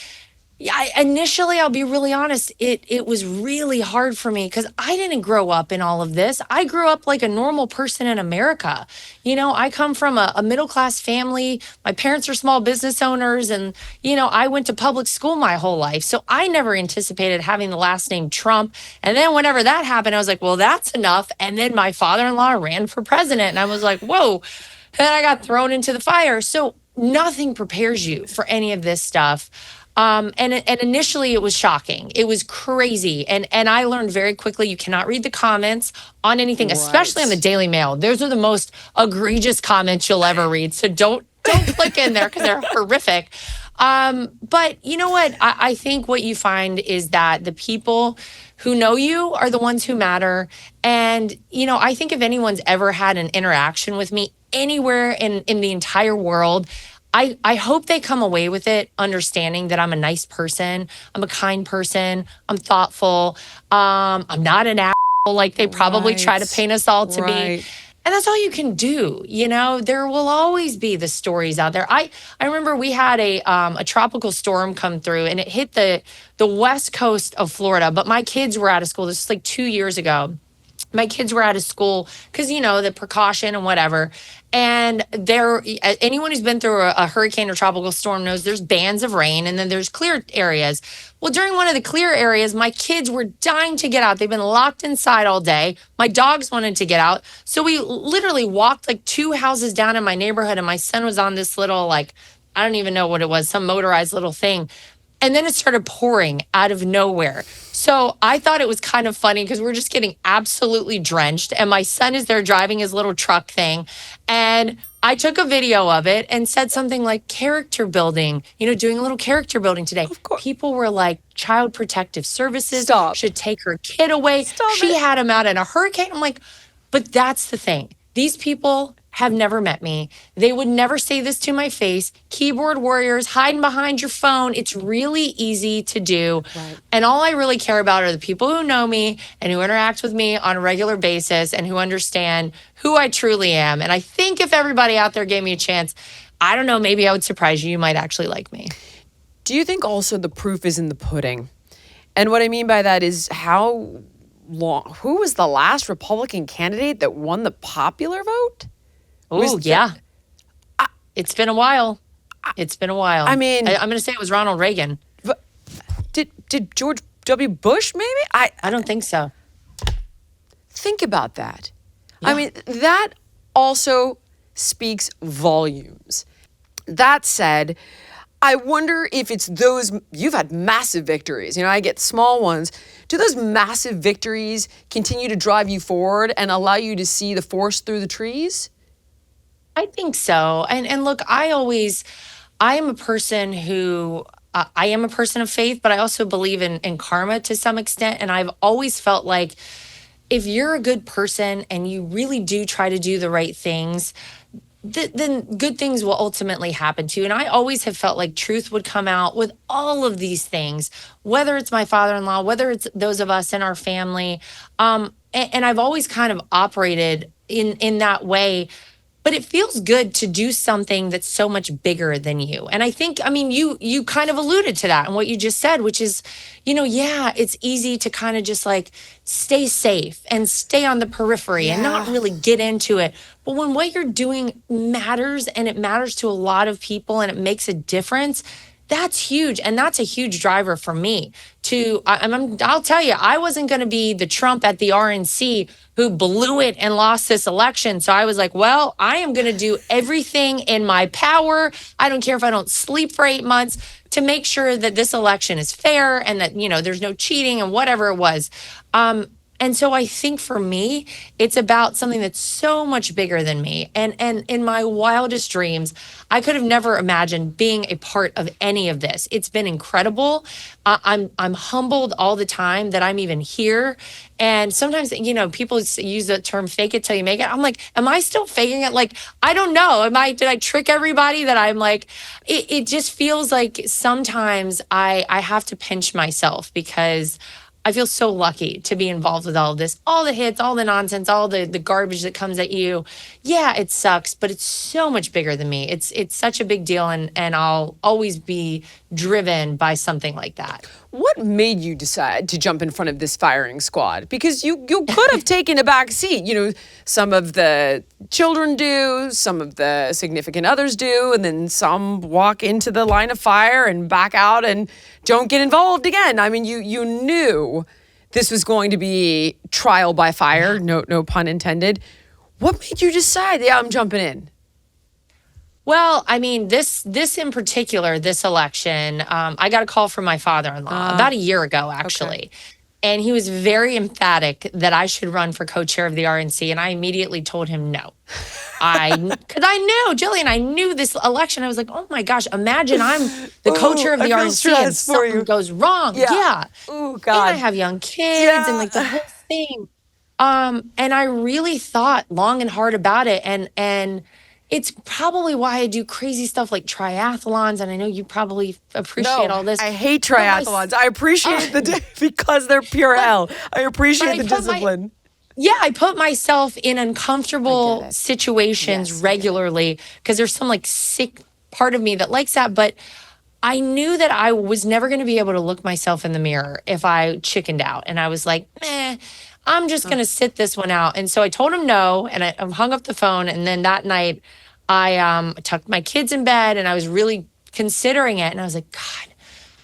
Initially, I'll be really honest, it was really hard for me because I didn't grow up in all of this. I grew up like a normal person in America. I come from a middle-class family. My parents are small business owners, and, I went to public school my whole life. So I never anticipated having the last name Trump. And then whenever that happened, I was like, well, that's enough. And then my father-in-law ran for president, and I was like, whoa. And then I got thrown into the fire. So nothing prepares you for any of this stuff. And initially it was shocking. It was crazy. And I learned very quickly you cannot read the comments on anything, especially on the Right. Daily Mail. Those are the most egregious comments you'll ever read. So don't click in there because they're horrific. But you know what? I think what you find is that the people who know you are the ones who matter. And, I think if anyone's ever had an interaction with me anywhere in the entire world, I hope they come away with it understanding that I'm a nice person. I'm a kind person. I'm thoughtful. I'm not an asshole like they probably try to paint us all to be. Right. And that's all you can do. There will always be the stories out there. I remember we had a tropical storm come through and it hit the west coast of Florida, but my kids were out of school. This was like 2 years ago. My kids were out of school because, the precaution and whatever. And anyone who's been through a hurricane or tropical storm knows there's bands of rain and then there's clear areas. Well, during one of the clear areas, my kids were dying to get out. They've been locked inside all day. My dogs wanted to get out. So we literally walked like 2 houses down in my neighborhood, and my son was on this little, like, I don't even know what it was, some motorized little thing. And then it started pouring out of nowhere. So I thought it was kind of funny because we're just getting absolutely drenched. And my son is there driving his little truck thing. And I took a video of it and said something like character building, doing a little character building today. Of course. People were like, Child Protective Services Stop. should take her kid away. She had him out in a hurricane. I'm like, but that's the thing. These people have never met me. They would never say this to my face. Keyboard warriors hiding behind your phone. It's really easy to do. Right. And all I really care about are the people who know me and who interact with me on a regular basis and who understand who I truly am. And I think if everybody out there gave me a chance, I don't know, maybe I would surprise you. You might actually like me. Do you think also the proof is in the pudding? And what I mean by that is who was the last Republican candidate that won the popular vote? Oh, yeah. It's been a while. It's been a while. I mean, I'm going to say it was Ronald Reagan. Did George W. Bush maybe? I don't think so. Think about that. Yeah. I mean, that also speaks volumes. That said, I wonder if it's you've had massive victories. I get small ones. Do those massive victories continue to drive you forward and allow you to see the forest through the trees? I think so. And look, I am a person who, I am a person of faith, but I also believe in karma to some extent. And I've always felt like if you're a good person and you really do try to do the right things, then good things will ultimately happen to you. And I always have felt like truth would come out with all of these things, whether it's my father-in-law, whether it's those of us in our family. And I've always kind of operated in that way. But it feels good to do something that's so much bigger than you. And I think, you kind of alluded to that and what you just said, which is, yeah, it's easy to kind of just like stay safe and stay on the periphery and not really get into it. But when what you're doing matters and it matters to a lot of people and it makes a difference, that's huge. And that's a huge driver for me I'll tell you, I wasn't going to be the Trump at the RNC who blew it and lost this election. So I was like, well, I am going to do everything in my power. I don't care if I don't sleep for 8 months to make sure that this election is fair and that, there's no cheating and whatever it was. And so I think for me, it's about something that's so much bigger than me. And in my wildest dreams, I could have never imagined being a part of any of this. It's been incredible. I'm humbled all the time that I'm even here. And sometimes, people use the term fake it till you make it. I'm like, am I still faking it? Like, I don't know. Did I trick everybody that I'm like, it just feels like sometimes I have to pinch myself because I feel so lucky to be involved with all of this, all the hits, all the nonsense, all the garbage that comes at you. Yeah, it sucks, but it's so much bigger than me. It's such a big deal, and I'll always be driven by something like that. What made you decide to jump in front of this firing squad? Because you could have taken a back seat. Some of the children do, some of the significant others do, and then some walk into the line of fire and back out and don't get involved again. You knew this was going to be trial by fire, no pun intended. What made you decide, yeah, I'm jumping in? Well, I mean, this in particular, this election, I got a call from my father-in-law about a year ago, Okay. actually. And he was very emphatic that I should run for co-chair of the RNC. And I immediately told him no. Because I knew, Jillian, I knew this election. I was like, oh my gosh, imagine I'm the Oh, co-chair of I the feel RNC and stressed for something you. goes wrong. Yeah. Yeah. Oh, And I God. have young kids and Yeah. like the whole thing. And I really thought long and hard about it. And it's probably why I do crazy stuff like triathlons. And I know you probably appreciate No, all this. I hate But triathlons. I appreciate the day because they're pure but hell. I but appreciate I the put my discipline. yeah, I put myself in I get uncomfortable it. situations Yes, I get it. regularly because there's some like sick part of me that likes that. But I knew that I was never going to be able to look myself in the mirror if I chickened out. And I was like, I'm just going to sit this one out. And so I told him no, and I hung up the phone. And then that night, I tucked my kids in bed and I was really considering it. And I was like, God,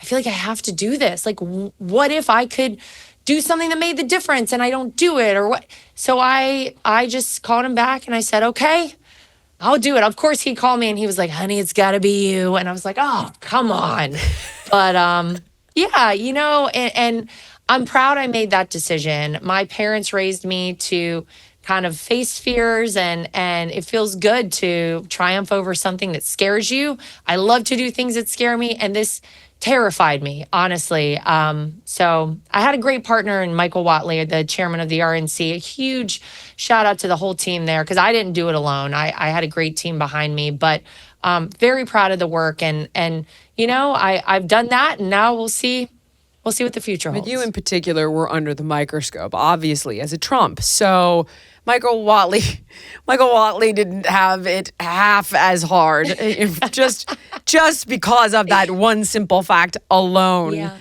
I feel like I have to do this. Like, what if I could do something that made the difference and I don't do it or what? So I just called him back and I said, okay, I'll do it. Of course, he called me and he was like, honey, it's got to be you. And I was like, oh, come on. But yeah, and I'm proud I made that decision. My parents raised me to kind of face fears and it feels good to triumph over something that scares you. I love to do things that scare me and this terrified me, honestly. So I had a great partner in Michael Watley, the chairman of the RNC. A huge shout out to the whole team there because I didn't do it alone. I had a great team behind me, but very proud of the work and I've done that and now we'll see what the future But you holds. in particular were under the microscope, obviously, as a Trump. So Michael Watley, Michael Watley didn't have it half as hard, just because of that one simple fact alone. Yeah.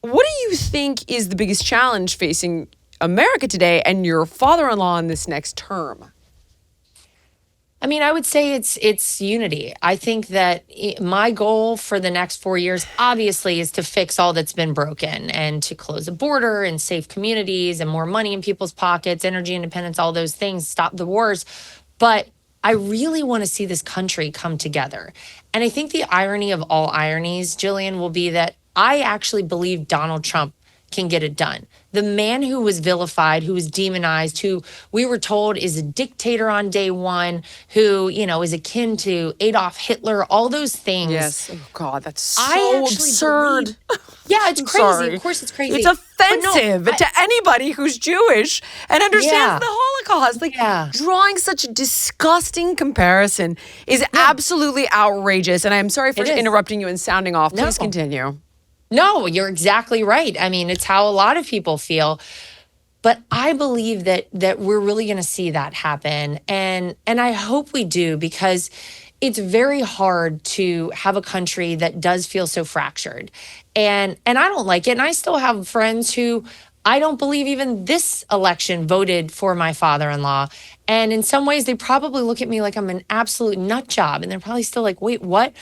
What do you think is the biggest challenge facing America today and your father-in-law in this next term? I mean, I would say it's unity. I think that my goal for the next 4 years, obviously, is to fix all that's been broken and to close the border and save communities and more money in people's pockets, energy independence, all those things, stop the wars. But I really want to see this country come together. And I think the irony of all ironies, Jillian, will be that I actually believe Donald Trump can get it done. The man who was vilified, who was demonized, who we were told is a dictator on day one, who, is akin to Adolf Hitler, all those things. Yes. Oh, God, that's I so actually absurd. Yeah, it's I'm crazy. sorry. Of course it's crazy. It's But no, offensive to anybody who's Jewish and understands Yeah. the Holocaust. Like, Yeah. drawing such a disgusting comparison is absolutely outrageous. And I'm sorry for It is. interrupting you and sounding off. Please No. continue. No, you're exactly right. I mean, it's how a lot of people feel. But I believe that we're really going to see that happen, and I hope we do because it's very hard to have a country that does feel so fractured, and I don't like it. And I still have friends who I don't believe even this election voted for my father-in-law, and in some ways they probably look at me like I'm an absolute nut job, and they're probably still like, wait, what?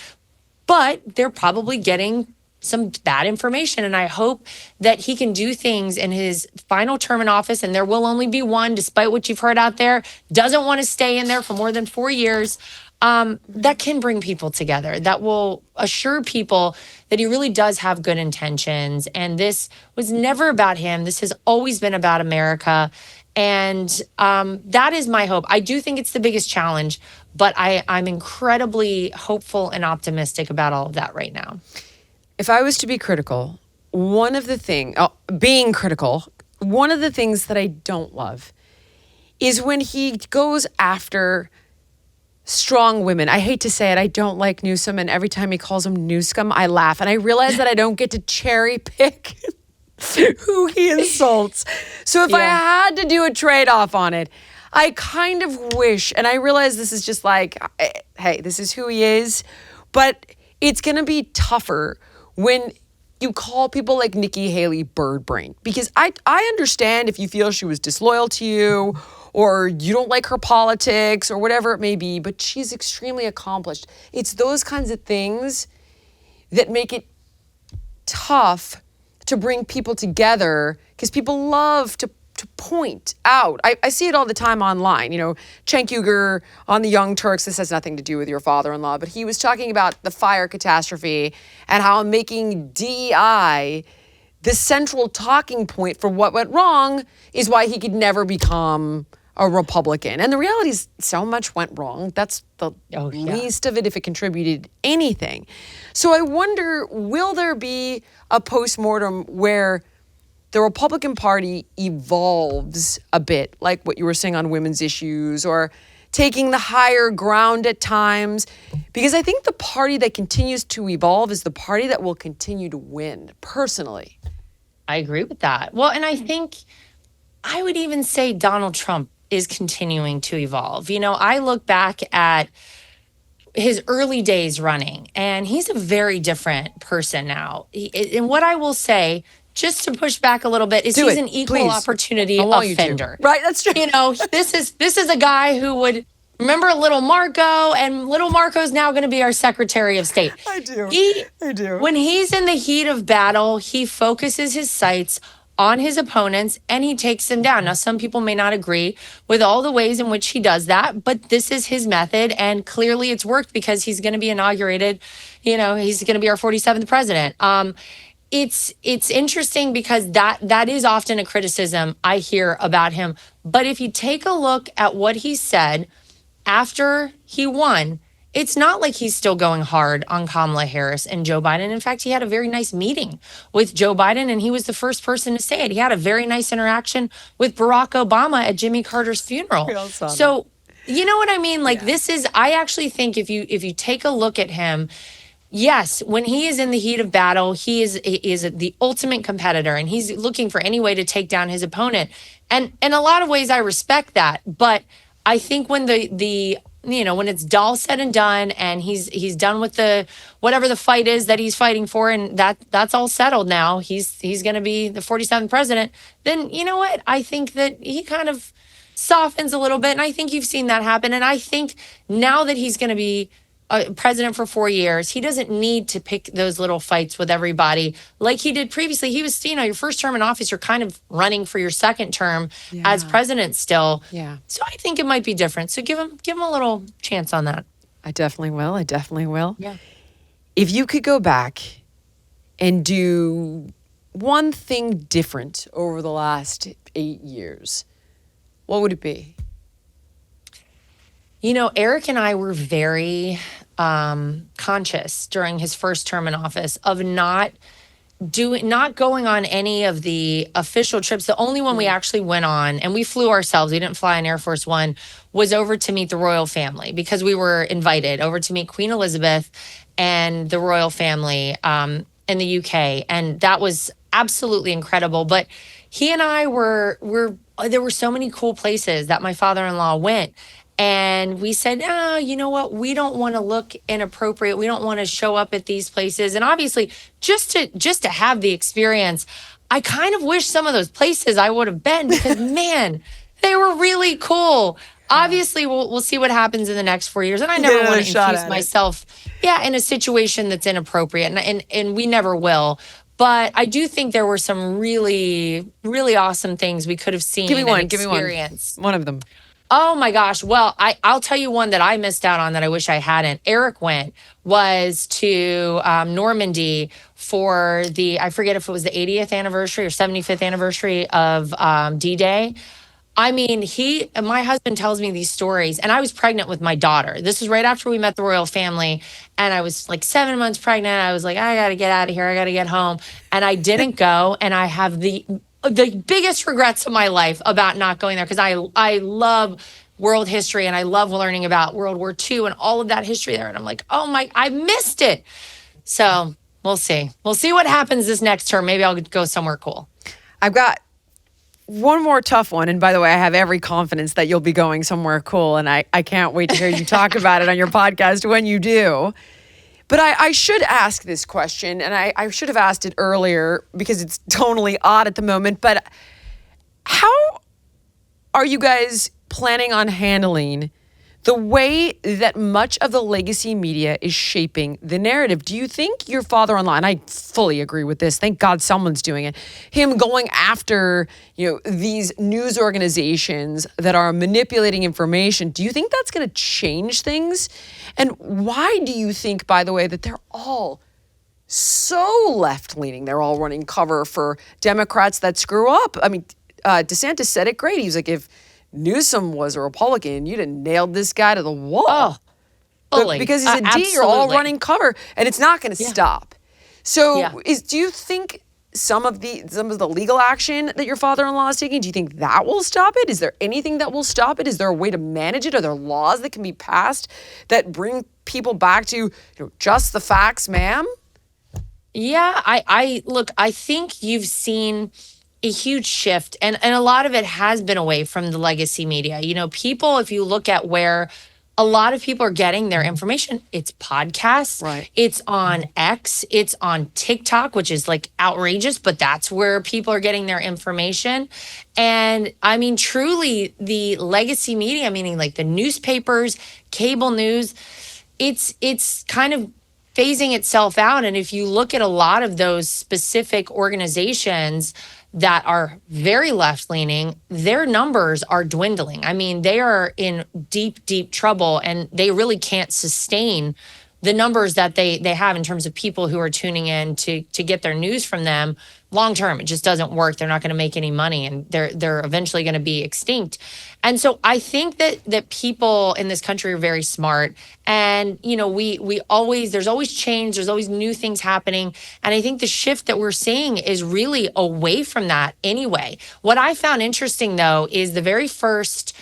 But they're probably getting some bad information. And I hope that he can do things in his final term in office, and there will only be one, despite what you've heard out there, doesn't want to stay in there for more than 4 years. That can bring people together, that will assure people that he really does have good intentions. And this was never about him. This has always been about America. And that is my hope. I do think it's the biggest challenge, but I'm incredibly hopeful and optimistic about all of that right now. If I was to be critical, one of the things that I don't love is when he goes after strong women. I hate to say it, I don't like Newsom, and every time he calls him Newscum, I laugh. And I realize that I don't get to cherry pick who he insults. So if I had to do a trade-off on it, I kind of wish, and I realize this is just like, hey, this is who he is, but it's going to be tougher when you call people like Nikki Haley bird brain, because I understand if you feel she was disloyal to you or you don't like her politics or whatever it may be, but she's extremely accomplished. It's those kinds of things that make it tough to bring people together, because people love to to point out, I see it all the time online, Cenk Uygur on the Young Turks. This has nothing to do with your father-in-law, but he was talking about the fire catastrophe and how making DEI the central talking point for what went wrong is why he could never become a Republican. And the reality is so much went wrong. That's the least of it if it contributed anything. So I wonder, will there be a postmortem where the Republican Party evolves a bit, like what you were saying on women's issues, or taking the higher ground at times? Because I think the party that continues to evolve is the party that will continue to win, personally. I agree with that. Well, and I think I would even say Donald Trump is continuing to evolve. I look back at his early days running, and he's a very different person now. And what I will say, just to push back a little bit, is he's an equal opportunity offender. Right, that's true. This is a guy who would remember little Marco, and little Marco's now going to be our Secretary of State. I do. When he's in the heat of battle, he focuses his sights on his opponents and he takes them down. Now, some people may not agree with all the ways in which he does that, but this is his method, and clearly it's worked because he's going to be inaugurated. He's going to be our 47th president. It's interesting because that is often a criticism I hear about him. But if you take a look at what he said after he won, it's not like he's still going hard on Kamala Harris and Joe Biden. In fact, he had a very nice meeting with Joe Biden, and he was the first person to say it. He had a very nice interaction with Barack Obama at Jimmy Carter's funeral. So, you know what I mean? This is, I actually think if you take a look at him, yes, when he is in the heat of battle, he is the ultimate competitor, and he's looking for any way to take down his opponent. And in a lot of ways, I respect that. But I think when when it's all said and done, and he's done with whatever the fight is that he's fighting for, and that's all settled now, he's going to be the 47th president, then you know what? I think that he kind of softens a little bit, and I think you've seen that happen. And I think now that he's going to be president for 4 years, he doesn't need to pick those little fights with everybody like he did previously. He was, your first term in office, you're kind of running for your second term as president still. Yeah. So I think it might be different. So give him a little chance on that. I definitely will. Yeah. If you could go back and do one thing different over the last 8 years, what would it be? Eric and I were very conscious during his first term in office of not going on any of the official trips. The only one we actually went on, and we flew ourselves, we didn't fly on Air Force One, was over to meet the royal family, because we were invited over to meet Queen Elizabeth and the royal family in the UK. And that was absolutely incredible. But he and I there were so many cool places that my father-in-law went. And we said, you know what? We don't want to look inappropriate. We don't want to show up at these places. And obviously, just to have the experience, I kind of wish some of those places I would have been, because man, they were really cool. Obviously, we'll see what happens in the next 4 years. And I never want to infuse myself in a situation that's inappropriate. And we never will. But I do think there were some really, really awesome things we could have seen. Give me one. One of them. Oh my gosh. Well, I'll tell you one that I missed out on that I wish I hadn't. Eric was to Normandy for I forget if it was the 80th anniversary or 75th anniversary of D-Day. I mean, my husband tells me these stories, and I was pregnant with my daughter. This was right after we met the royal family, and I was like 7 months pregnant. I was like, I got to get out of here. I got to get home. And I didn't go, and I have the biggest regrets of my life about not going there, because I love world history and I love learning about World War II and all of that history there. And I'm like, I missed it. So we'll see. We'll see what happens this next term. Maybe I'll go somewhere cool. I've got one more tough one. And by the way, I have every confidence that you'll be going somewhere cool. And I can't wait to hear you talk about it on your podcast when you do. But I should ask this question, and I should have asked it earlier because it's totally odd at the moment. But how are you guys planning on handling the way that much of the legacy media is shaping the narrative. Do you think your father-in-law, and I fully agree with this, thank God someone's doing it, him going after, these news organizations that are manipulating information, do you think that's going to change things? And why do you think, by the way, that they're all so left-leaning? They're all running cover for Democrats that screw up. I mean, DeSantis said it great. He was like, if Newsom was a Republican, you'd have nailed this guy to the wall. Oh, fully. Because he's a D, you're all running cover, and it's not going to stop. So, do you think some of the legal action that your father-in-law is taking, do you think that will stop it? Is there anything that will stop it? Is there a way to manage it? Are there laws that can be passed that bring people back to just the facts, ma'am? Yeah, I think you've seen a huge shift, and a lot of it has been away from the legacy media. People, if you look at where a lot of people are getting their information, it's podcasts, right? It's on X, it's on TikTok, which is like outrageous, but that's where people are getting their information. And I mean, truly, the legacy media, meaning like the newspapers, cable news, it's kind of phasing itself out. And if you look at a lot of those specific organizations that are very left-leaning, their numbers are dwindling. I mean, they are in deep, deep trouble, and they really can't sustain the numbers that they have in terms of people who are tuning in to get their news from them. Long term, it just doesn't work. They're not going to make any money, and they're eventually going to be extinct. And so I think that people in this country are very smart, and we always, there's always change, there's always new things happening, and I think the shift that we're seeing is really away from that anyway. What I found interesting though is the very first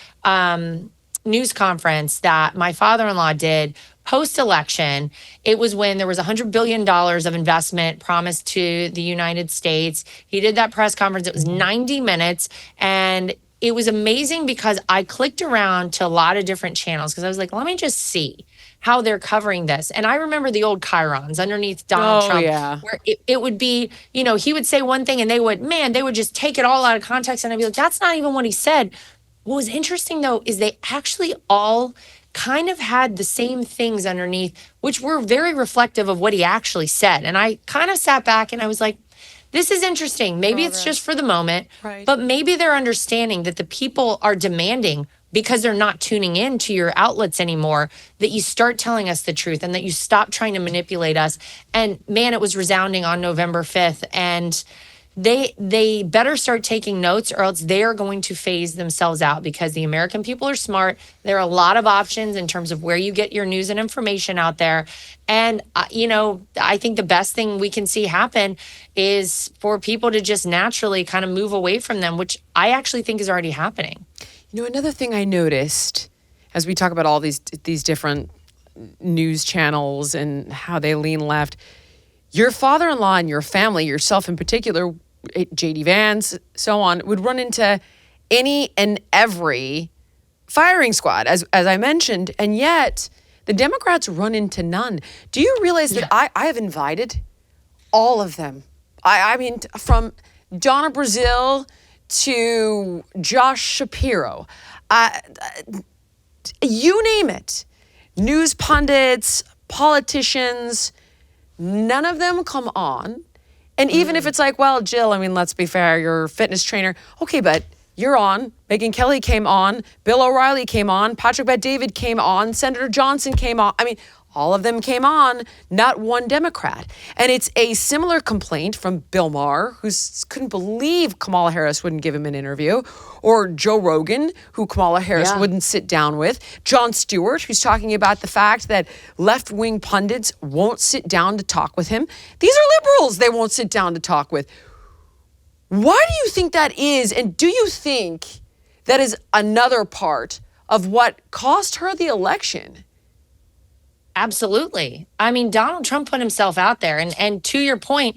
news conference that my father-in-law did post-election. It was when there was $100 billion of investment promised to the United States. He did that press conference. It was 90 minutes. And it was amazing because I clicked around to a lot of different channels because I was like, let me just see how they're covering this. And I remember the old chyrons underneath Donald Trump, where it would be, he would say one thing and they would just take it all out of context. And I'd be like, that's not even what he said. What was interesting though, is they actually all kind of had the same things underneath, which were very reflective of what he actually said. And I kind of sat back and I was like, this is interesting. Maybe it's just for the moment, but maybe they're understanding that the people are demanding, because they're not tuning in to your outlets anymore, that you start telling us the truth and that you stop trying to manipulate us. And man, it was resounding on November 5th. And they better start taking notes, or else they are going to phase themselves out, because the American people are smart. There are a lot of options in terms of where you get your news and information out there. And, I think the best thing we can see happen is for people to just naturally kind of move away from them, which I actually think is already happening. Another thing I noticed as we talk about all these different news channels and how they lean left, your father-in-law and your family, yourself in particular, J.D. Vance, so on, would run into any and every firing squad, as I mentioned, and yet the Democrats run into none. Do you realize that I have invited all of them? I mean, from Donna Brazile to Josh Shapiro, you name it, news pundits, politicians, none of them come on. And even if it's like, well, Jill, I mean, let's be fair, you're a fitness trainer. Okay, but you're on. Megyn Kelly came on. Bill O'Reilly came on. Patrick Bet-David came on. Senator Johnson came on. I mean, all of them came on, not one Democrat. And it's a similar complaint from Bill Maher, who couldn't believe Kamala Harris wouldn't give him an interview, or Joe Rogan, who Kamala Harris wouldn't sit down with, Jon Stewart, who's talking about the fact that left-wing pundits won't sit down to talk with him. These are liberals they won't sit down to talk with. Why do you think that is? And do you think that is another part of what cost her the election? Absolutely. I mean, Donald Trump put himself out there, and to your point,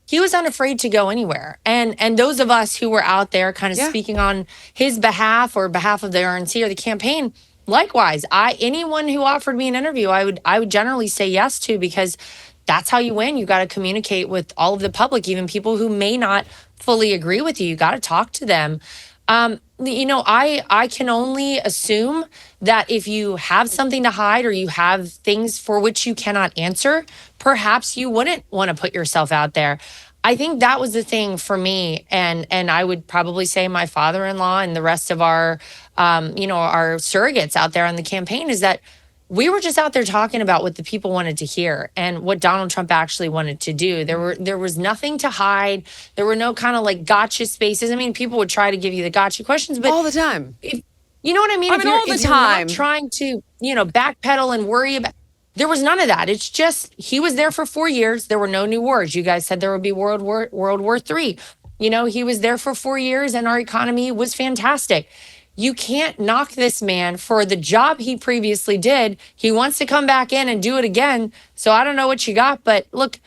he was unafraid to go anywhere. And those of us who were out there kind of speaking on his behalf or behalf of the RNC or the campaign, likewise, anyone who offered me an interview, I would generally say yes to, because that's how you win. You got to communicate with all of the public, even people who may not fully agree with you. You got to talk to them. I can only assume that if you have something to hide or you have things for which you cannot answer, perhaps you wouldn't want to put yourself out there. I think that was the thing for me, and I would probably say my father-in-law and the rest of our, our surrogates out there on the campaign is that we were just out there talking about what the people wanted to hear and what Donald Trump actually wanted to do. There was nothing to hide. There were no kind of like gotcha spaces. I mean, people would try to give you the gotcha questions, but all the time. You know what I mean? I mean, all the if you're time. not trying to, backpedal and worry about, there was none of that. It's just he was there for 4 years. There were no new wars. You guys said there would be World War III. He was there for 4 years, and our economy was fantastic. You can't knock this man for the job he previously did. He wants to come back in and do it again. So I don't know what you got, but look,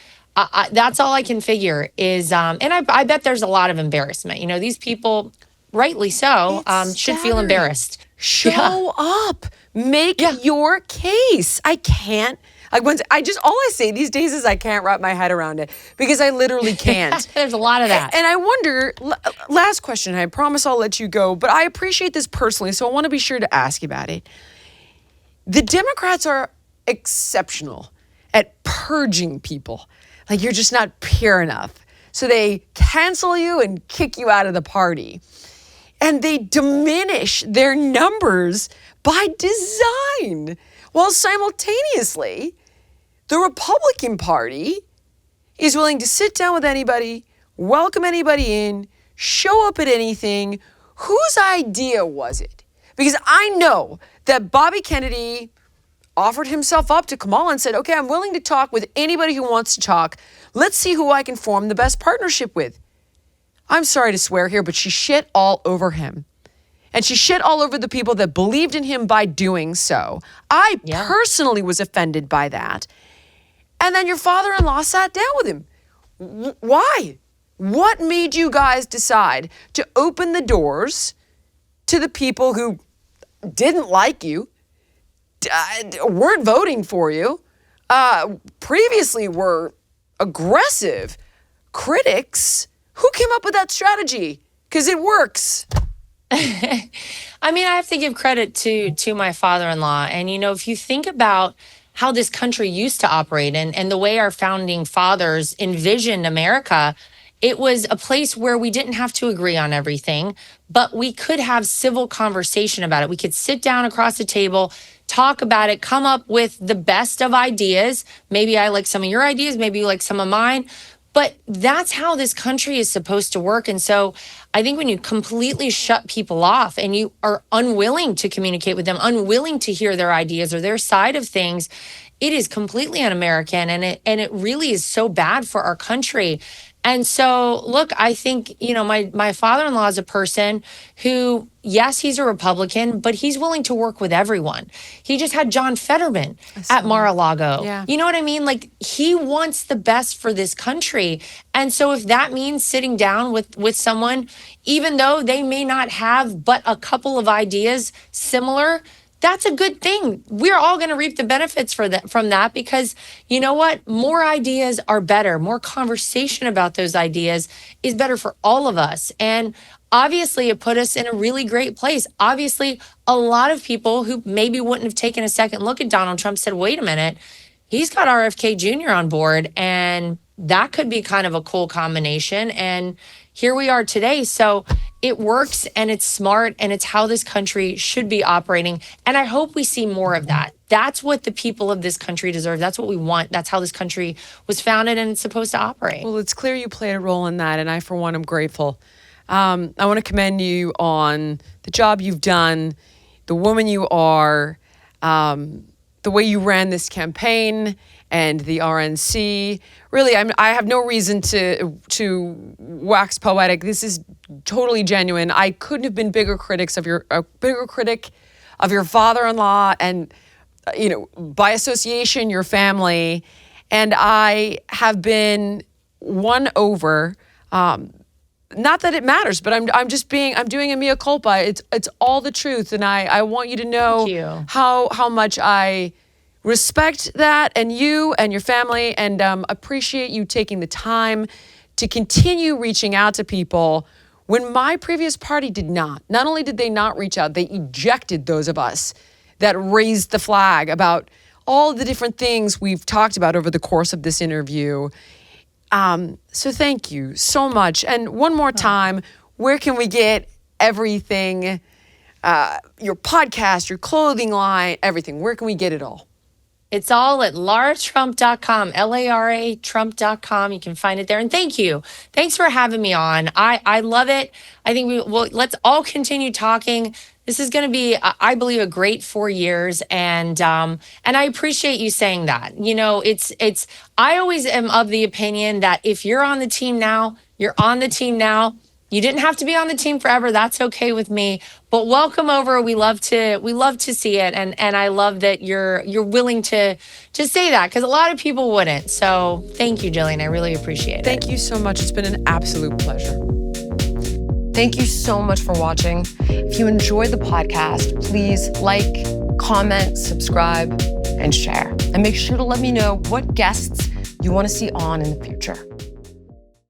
that's all I can figure is, and I bet there's a lot of embarrassment. These people, rightly so, should feel embarrassed. Show up. Make your case. I can't. All I say these days is I can't wrap my head around it because I literally can't. There's a lot of that. And I wonder, last question, I promise I'll let you go, but I appreciate this personally, so I want to be sure to ask you about it. The Democrats are exceptional at purging people. Like you're just not pure enough. So they cancel you and kick you out of the party. And they diminish their numbers by design. While simultaneously, the Republican Party is willing to sit down with anybody, welcome anybody in, show up at anything. Whose idea was it? Because I know that Bobby Kennedy offered himself up to Kamala and said, okay, I'm willing to talk with anybody who wants to talk. Let's see who I can form the best partnership with. I'm sorry to swear here, but she shit all over him. And she shit all over the people that believed in him by doing so. I personally was offended by that. And then your father-in-law sat down with him. Why? What made you guys decide to open the doors to the people who didn't like you, weren't voting for you, previously were aggressive critics? Who came up with that strategy? Because it works. I mean, I have to give credit to my father-in-law. And, if you think about how this country used to operate and the way our founding fathers envisioned America, it was a place where we didn't have to agree on everything, but we could have civil conversation about it. We could sit down across the table, talk about it, come up with the best of ideas. Maybe I like some of your ideas, maybe you like some of mine. But that's how this country is supposed to work. And so I think when you completely shut people off and you are unwilling to communicate with them, unwilling to hear their ideas or their side of things, it is completely un-American, and it really is so bad for our country. And so, look, I think, my father-in-law is a person who, yes, he's a Republican, but he's willing to work with everyone. He just had John Fetterman at Mar-a-Lago. Yeah. You know what I mean? Like, he wants the best for this country. And so if that means sitting down with someone, even though they may not have but a couple of ideas similar, that's a good thing. We're all going to reap the benefits from that because you know what? More ideas are better. More conversation about those ideas is better for all of us. And obviously, it put us in a really great place. Obviously, a lot of people who maybe wouldn't have taken a second look at Donald Trump said, wait a minute, he's got RFK Jr. on board, and that could be kind of a cool combination. And here we are today. So it works, and it's smart, and it's how this country should be operating. And I hope we see more of that. That's what the people of this country deserve. That's what we want. That's how this country was founded and it's supposed to operate. Well, it's clear you played a role in that, and I, for one, am grateful. I want to commend you on the job you've done, the woman you are, the way you ran this campaign and the RNC. Really, I have no reason to wax poetic. This is totally genuine. I couldn't have been bigger critic of your father-in-law and, by association, your family. And I have been won over. Not that it matters, but I'm doing a mea culpa. It's all the truth, and I want you to know how much I respect that and you and your family, and appreciate you taking the time to continue reaching out to people when my previous party did not. Not only did they not reach out, they ejected those of us that raised the flag about all the different things we've talked about over the course of this interview. So thank you so much. And one more time, where can we get everything, your podcast, your clothing line, everything? Where can we get it all? It's all at laratrump.com, Lara Trump.com. You can find it there. And thank you. Thanks for having me on. I love it. I think let's all continue talking. This is going to be, I believe, a great 4 years. And I appreciate you saying that. You know, I always am of the opinion that if you're on the team now, you're on the team now. You didn't have to be on the team forever. That's okay with me. But welcome over. We love to see it. And I love that you're willing to say that, because a lot of people wouldn't. So thank you, Jillian. I really appreciate it. Thank you so much. It's been an absolute pleasure. Thank you so much for watching. If you enjoyed the podcast, please like, comment, subscribe, and share. And make sure to let me know what guests you want to see on in the future.